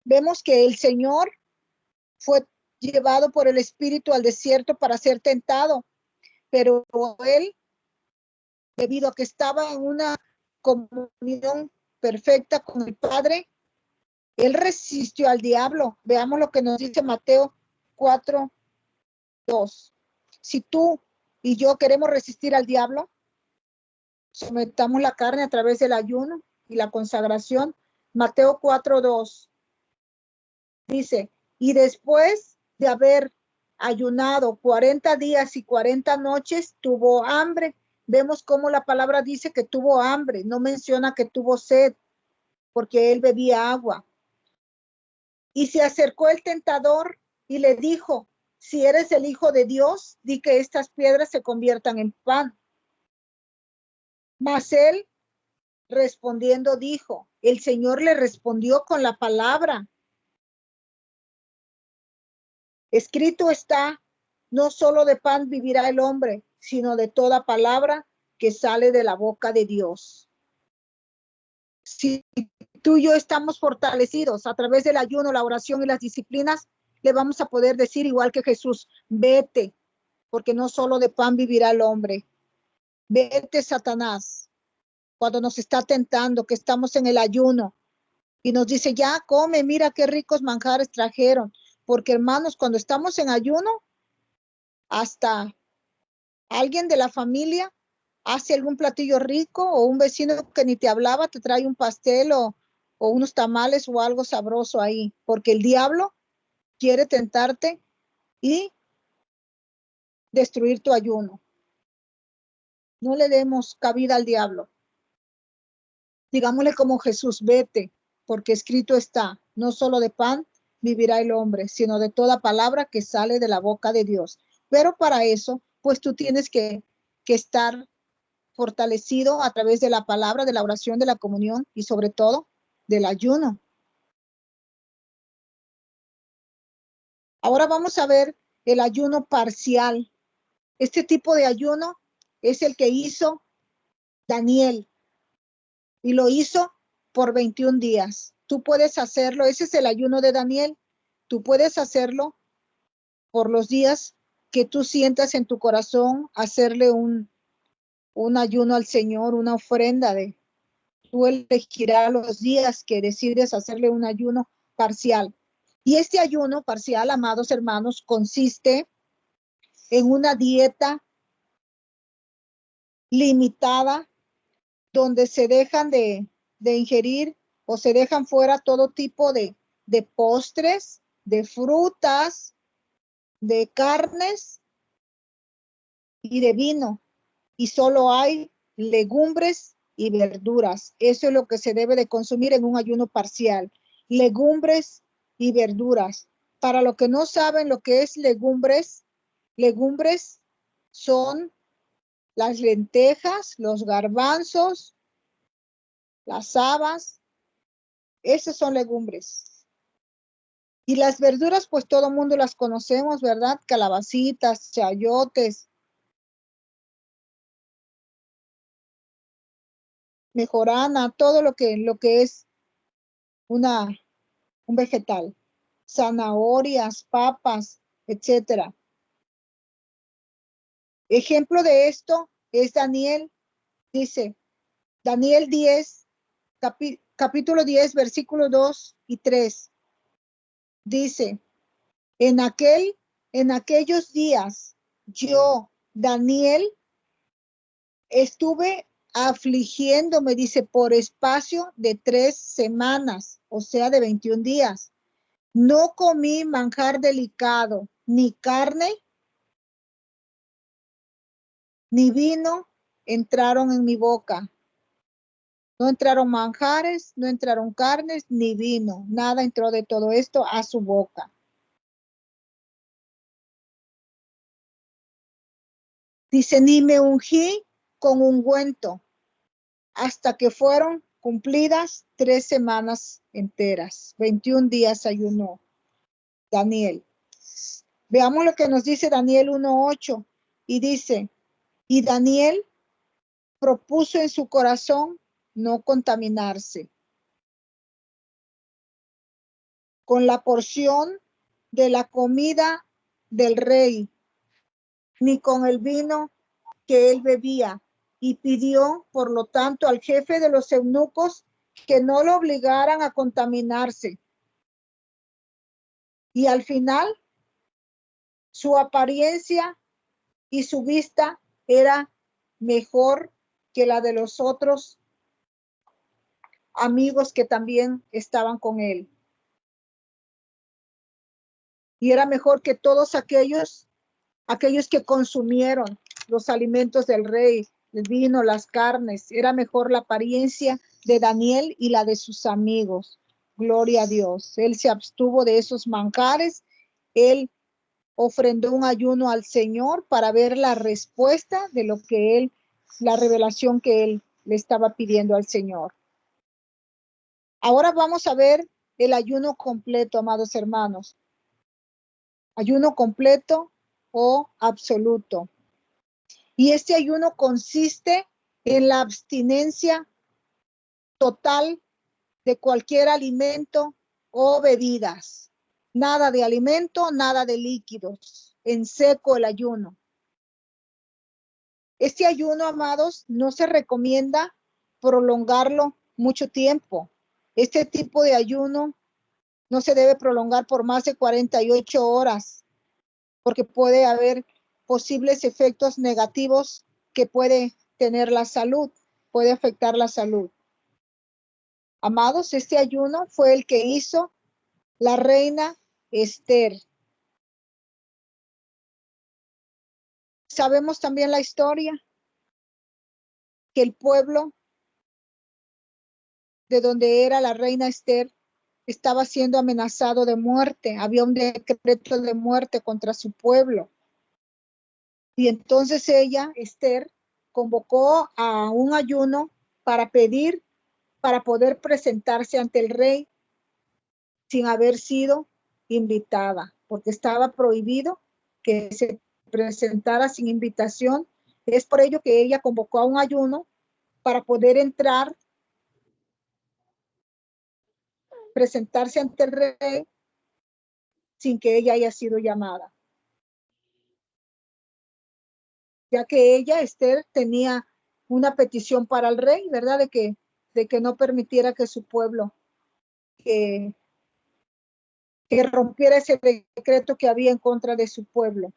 Vemos que el Señor fue llevado por el Espíritu al desierto para ser tentado, pero él, debido a que estaba en una comunión perfecta con el Padre, él resistió al diablo. Veamos lo que nos dice Mateo 4:2. Si tú y yo queremos resistir al diablo, sometamos la carne a través del ayuno y la consagración. Mateo 4:2 dice, y después de haber ayunado 40 días y 40 noches, tuvo hambre. Vemos cómo la palabra dice que tuvo hambre, no menciona que tuvo sed, porque él bebía agua. Y se acercó el tentador y le dijo, si eres el Hijo de Dios, di que estas piedras se conviertan en pan. Mas él respondiendo dijo, el Señor le respondió con la palabra. Escrito está, no solo de pan vivirá el hombre, sino de toda palabra que sale de la boca de Dios. Si tú y yo estamos fortalecidos a través del ayuno, la oración y las disciplinas, le vamos a poder decir igual que Jesús, vete, porque no solo de pan vivirá el hombre. Vete, Satanás, cuando nos está tentando, que estamos en el ayuno, y nos dice, ya come, mira qué ricos manjares trajeron. Porque hermanos, cuando estamos en ayuno, hasta alguien de la familia hace algún platillo rico, o un vecino que ni te hablaba te trae un pastel o unos tamales o algo sabroso ahí, porque el diablo quiere tentarte y destruir tu ayuno. No le demos cabida al diablo. Digámosle como Jesús, vete, porque escrito está, no solo de pan vivirá el hombre, sino de toda palabra que sale de la boca de Dios. Pero para eso, pues tú tienes que estar fortalecido a través de la palabra, de la oración, de la comunión y sobre todo del ayuno. Ahora vamos a ver el ayuno parcial. Este tipo de ayuno es el que hizo Daniel, y lo hizo por 21 días. Tú puedes hacerlo, ese es el ayuno de Daniel. Tú puedes hacerlo por los días que tú sientas en tu corazón, hacerle un ayuno al Señor, una ofrenda de, tú elegirás los días que decides hacerle un ayuno parcial. Y este ayuno parcial, amados hermanos, consiste en una dieta limitada donde se dejan de ingerir o se dejan fuera todo tipo de postres, de frutas, de carnes y de vino. Y solo hay legumbres y verduras. Eso es lo que se debe de consumir en un ayuno parcial. Legumbres y verduras. Para los que no saben lo que es legumbres, legumbres son las lentejas, los garbanzos, las habas, esas son legumbres. Y las verduras, pues todo el mundo las conocemos, ¿verdad? Calabacitas, chayotes, mejorana, todo lo que es un vegetal, zanahorias, papas, etcétera. Ejemplo de esto es Daniel, dice, Daniel 10, capítulo 10, versículos 2 y 3. Dice, en aquellos días, yo, Daniel, estuve afligiéndome, dice, por espacio de 3 semanas, o sea, de 21 días. No comí manjar delicado, ni carne, ni vino entraron en mi boca. No entraron manjares, no entraron carnes, ni vino. Nada entró de todo esto a su boca. Dice, ni me ungí con ungüento hasta que fueron cumplidas 3 semanas enteras. 21 días ayunó Daniel. Veamos lo que nos dice Daniel 1:8. Y dice, y Daniel propuso en su corazón no contaminarse con la porción de la comida del rey, ni con el vino que él bebía, y pidió, por lo tanto, al jefe de los eunucos que no lo obligaran a contaminarse. Y al final, su apariencia y su vista era mejor que la de los otros amigos que también estaban con él. Y era mejor que todos aquellos que consumieron los alimentos del rey, el vino, las carnes. Era mejor la apariencia de Daniel y la de sus amigos. Gloria a Dios. Él se abstuvo de esos manjares. Él ofrendó un ayuno al Señor para ver la respuesta de lo que él, la revelación que él le estaba pidiendo al Señor. Ahora vamos a ver el ayuno completo, amados hermanos. Ayuno completo o absoluto. Y este ayuno consiste en la abstinencia total de cualquier alimento o bebidas. Nada de alimento, nada de líquidos. En seco el ayuno. Este ayuno, amados, no se recomienda prolongarlo mucho tiempo. Este tipo de ayuno no se debe prolongar por más de 48 horas, porque puede haber posibles efectos negativos que puede tener la salud, puede afectar la salud. Amados, este ayuno fue el que hizo la reina Esther. Sabemos también la historia, que el pueblo de donde era la reina Esther estaba siendo amenazado de muerte. Había un decreto de muerte contra su pueblo. Y entonces ella, Esther, convocó a un ayuno para pedir, para poder presentarse ante el rey sin haber sido invitada, porque estaba prohibido que se presentara sin invitación. Es por ello que ella convocó a un ayuno para poder entrar, presentarse ante el rey sin que ella haya sido llamada. Ya que ella, Esther, tenía una petición para el rey, ¿verdad? De que no permitiera que su pueblo, que rompiera ese decreto que había en contra de su pueblo.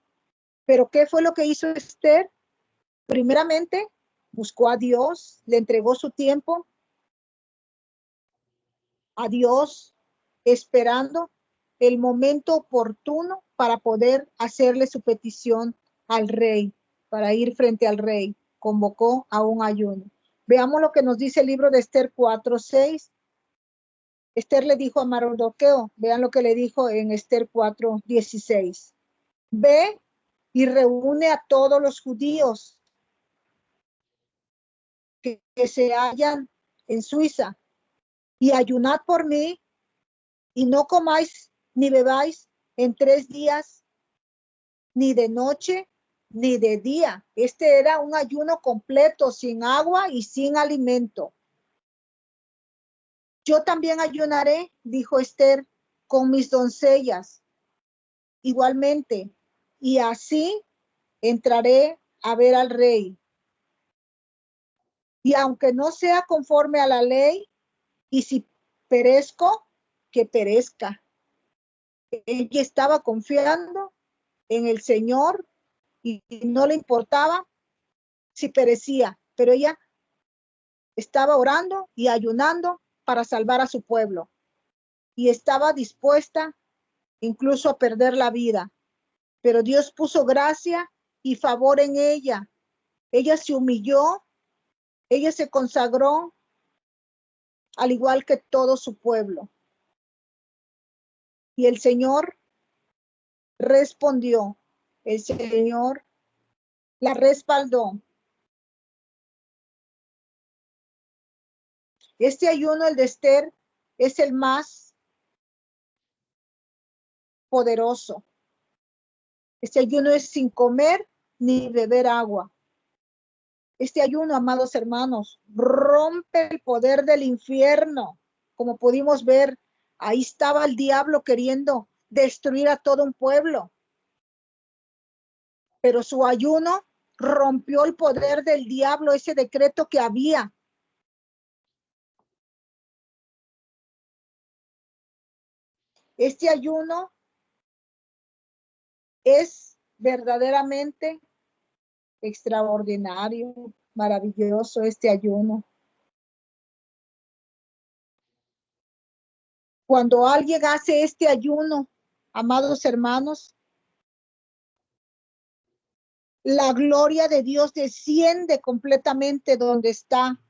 Pero ¿qué fue lo que hizo Esther? Primeramente, buscó a Dios, le entregó su tiempo a Dios, esperando el momento oportuno para poder hacerle su petición al rey, para ir frente al rey. Convocó a un ayuno. Veamos lo que nos dice el libro de Esther 4:6. Esther le dijo a Mardoqueo, vean lo que le dijo en Esther 4:16. Ve y reúne a todos los judíos que se hallan en Suiza y ayunad por mí y no comáis ni bebáis en 3 días, ni de noche ni de día. Este era un ayuno completo, sin agua y sin alimento. Yo también ayunaré, dijo Esther, con mis doncellas, igualmente, y así entraré a ver al rey. Y aunque no sea conforme a la ley, y si perezco, que perezca. Ella estaba confiando en el Señor y no le importaba si perecía, pero ella estaba orando y ayunando para salvar a su pueblo y estaba dispuesta incluso a perder la vida. Pero Dios puso gracia y favor en ella. Ella se humilló, ella se consagró, al igual que todo su pueblo. Y el Señor respondió, el Señor la respaldó. Este ayuno, el de Esther, es el más poderoso. Este ayuno es sin comer ni beber agua. Este ayuno, amados hermanos, rompe el poder del infierno. Como pudimos ver, ahí estaba el diablo queriendo destruir a todo un pueblo. Pero su ayuno rompió el poder del diablo, ese decreto que había. Este ayuno es verdaderamente extraordinario, maravilloso este ayuno. Cuando alguien hace este ayuno, amados hermanos, la gloria de Dios desciende completamente donde está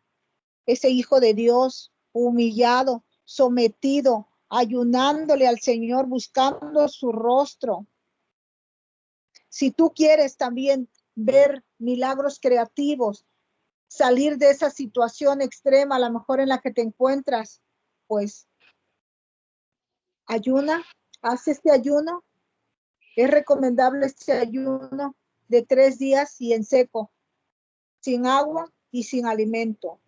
ese hijo de Dios, humillado, sometido, ayunándole al Señor, buscando su rostro. Si tú quieres también ver milagros creativos, salir de esa situación extrema, a lo mejor en la que te encuentras, pues ayuna, haz este ayuno. Es recomendable este ayuno de 3 días y en seco, sin agua y sin alimento.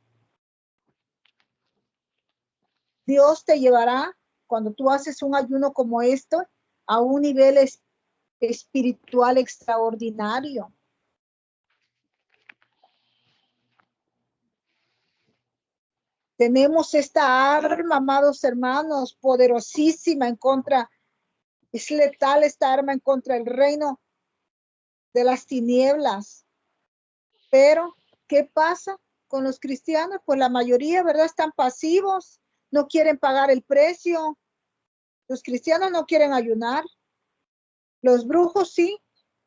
Dios te llevará, cuando tú haces un ayuno como esto, a un nivel espiritual extraordinario. Tenemos esta arma, amados hermanos, poderosísima en contra, es letal esta arma en contra del reino de las tinieblas. Pero, ¿qué pasa con los cristianos? Pues la mayoría, ¿verdad? Están pasivos, no quieren pagar el precio. Los cristianos no quieren ayunar. Los brujos sí,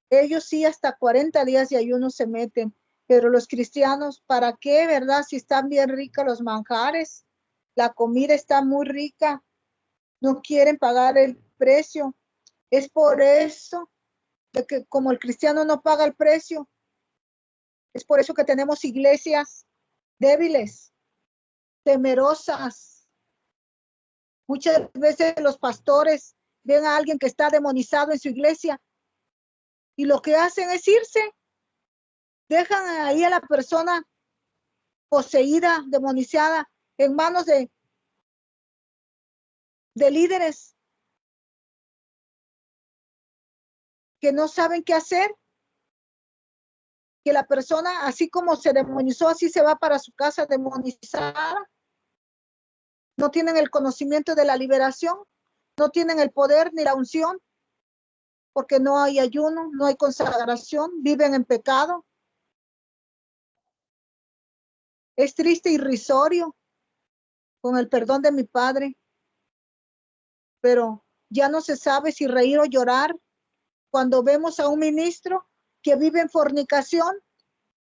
ellos sí hasta 40 días de ayuno se meten. Pero los cristianos, ¿para qué, verdad? Si están bien ricos los manjares, la comida está muy rica, no quieren pagar el precio. Es por eso de que como el cristiano no paga el precio, es por eso que tenemos iglesias débiles, temerosas. Muchas veces los pastores ven a alguien que está demonizado en su iglesia y lo que hacen es irse, dejan ahí a la persona poseída, demonizada, en manos de líderes que no saben qué hacer, que la persona, así como se demonizó, así se va para su casa demonizada. No tienen el conocimiento de la liberación, no tienen el poder ni la unción, porque no hay ayuno, no hay consagración, viven en pecado. Es triste y irrisorio, con el perdón de mi padre, pero ya no se sabe si reír o llorar cuando vemos a un ministro que vive en fornicación,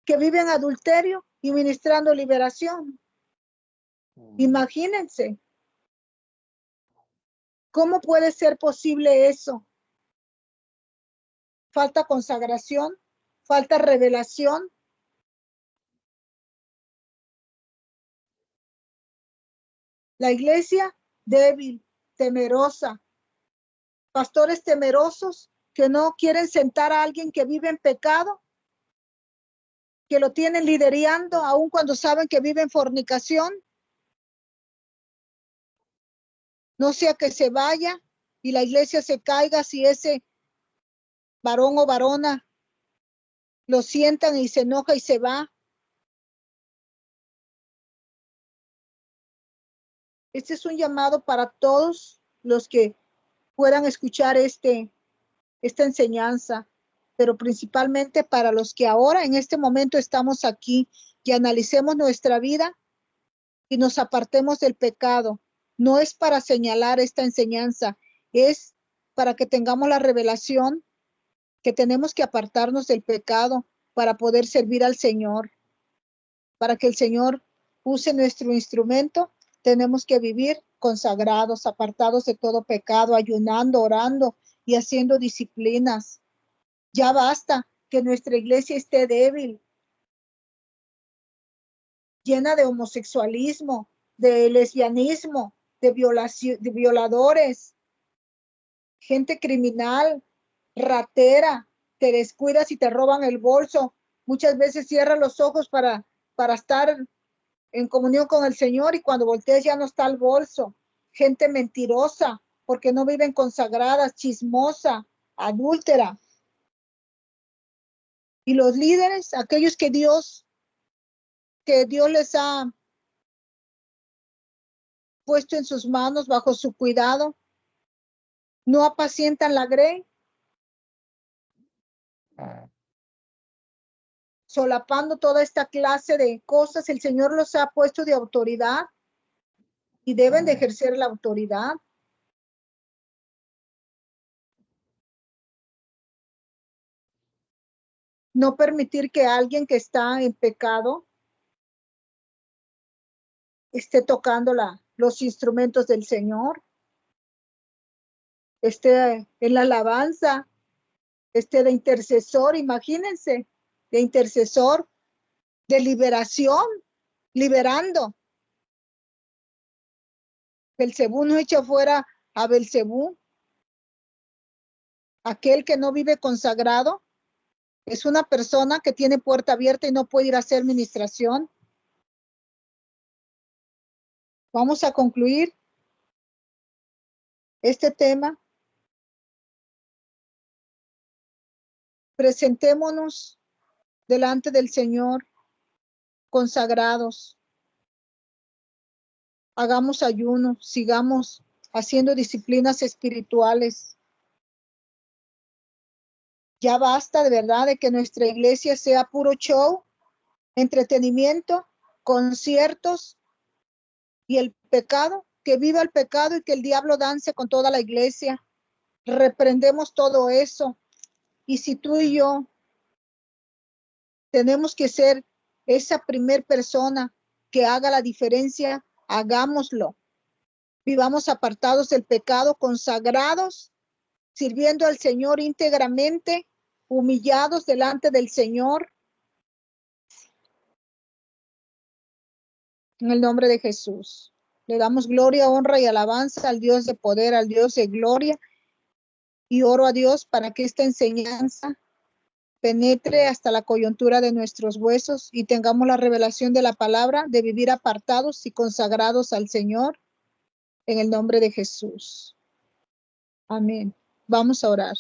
que vive en adulterio y ministrando liberación. Imagínense, ¿cómo puede ser posible eso? Falta consagración, falta revelación. La iglesia débil, temerosa, pastores temerosos que no quieren sentar a alguien que vive en pecado, que lo tienen liderando aun cuando saben que vive en fornicación. No sea que se vaya y la iglesia se caiga si ese varón o varona lo sientan y se enoja y se va. Este es un llamado para todos los que puedan escuchar esta enseñanza, pero principalmente para los que ahora en este momento estamos aquí y analicemos nuestra vida y nos apartemos del pecado. No es para señalar esta enseñanza, es para que tengamos la revelación que tenemos que apartarnos del pecado para poder servir al Señor. Para que el Señor use nuestro instrumento, tenemos que vivir consagrados, apartados de todo pecado, ayunando, orando y haciendo disciplinas. Ya basta que nuestra iglesia esté débil, llena de homosexualismo, de lesbianismo, de violación, de violadores, gente criminal, ratera, te descuidas y te roban el bolso. Muchas veces cierras los ojos para estar en comunión con el Señor y cuando voltees ya no está el bolso. Gente mentirosa, porque no viven consagradas, chismosa, adúltera. Y los líderes, aquellos que Dios les ha puesto en sus manos bajo su cuidado, no apacientan la grey, solapando toda esta clase de cosas. El Señor los ha puesto de autoridad y deben de ejercer la autoridad. No permitir que alguien que está en pecado esté tocando los instrumentos del Señor, esté en la alabanza, esté de intercesor, imagínense, de intercesor, de liberación, liberando. Belcebú no echa fuera a Belcebú. Aquel que no vive consagrado es una persona que tiene puerta abierta y no puede ir a hacer ministración. Vamos a concluir este tema. Presentémonos delante del Señor consagrados. Hagamos ayuno, sigamos haciendo disciplinas espirituales. Ya basta de verdad de que nuestra iglesia sea puro show, entretenimiento, conciertos y el pecado, que viva el pecado y que el diablo dance con toda la iglesia. Reprendemos todo eso. Y si tú y yo tenemos que ser esa primer persona que haga la diferencia, hagámoslo. Vivamos apartados del pecado, consagrados, sirviendo al Señor íntegramente, humillados delante del Señor. En el nombre de Jesús. Le damos gloria, honra y alabanza al Dios de poder, al Dios de gloria. Y oro a Dios para que esta enseñanza penetre hasta la coyuntura de nuestros huesos y tengamos la revelación de la palabra de vivir apartados y consagrados al Señor en el nombre de Jesús. Amén. Vamos a orar.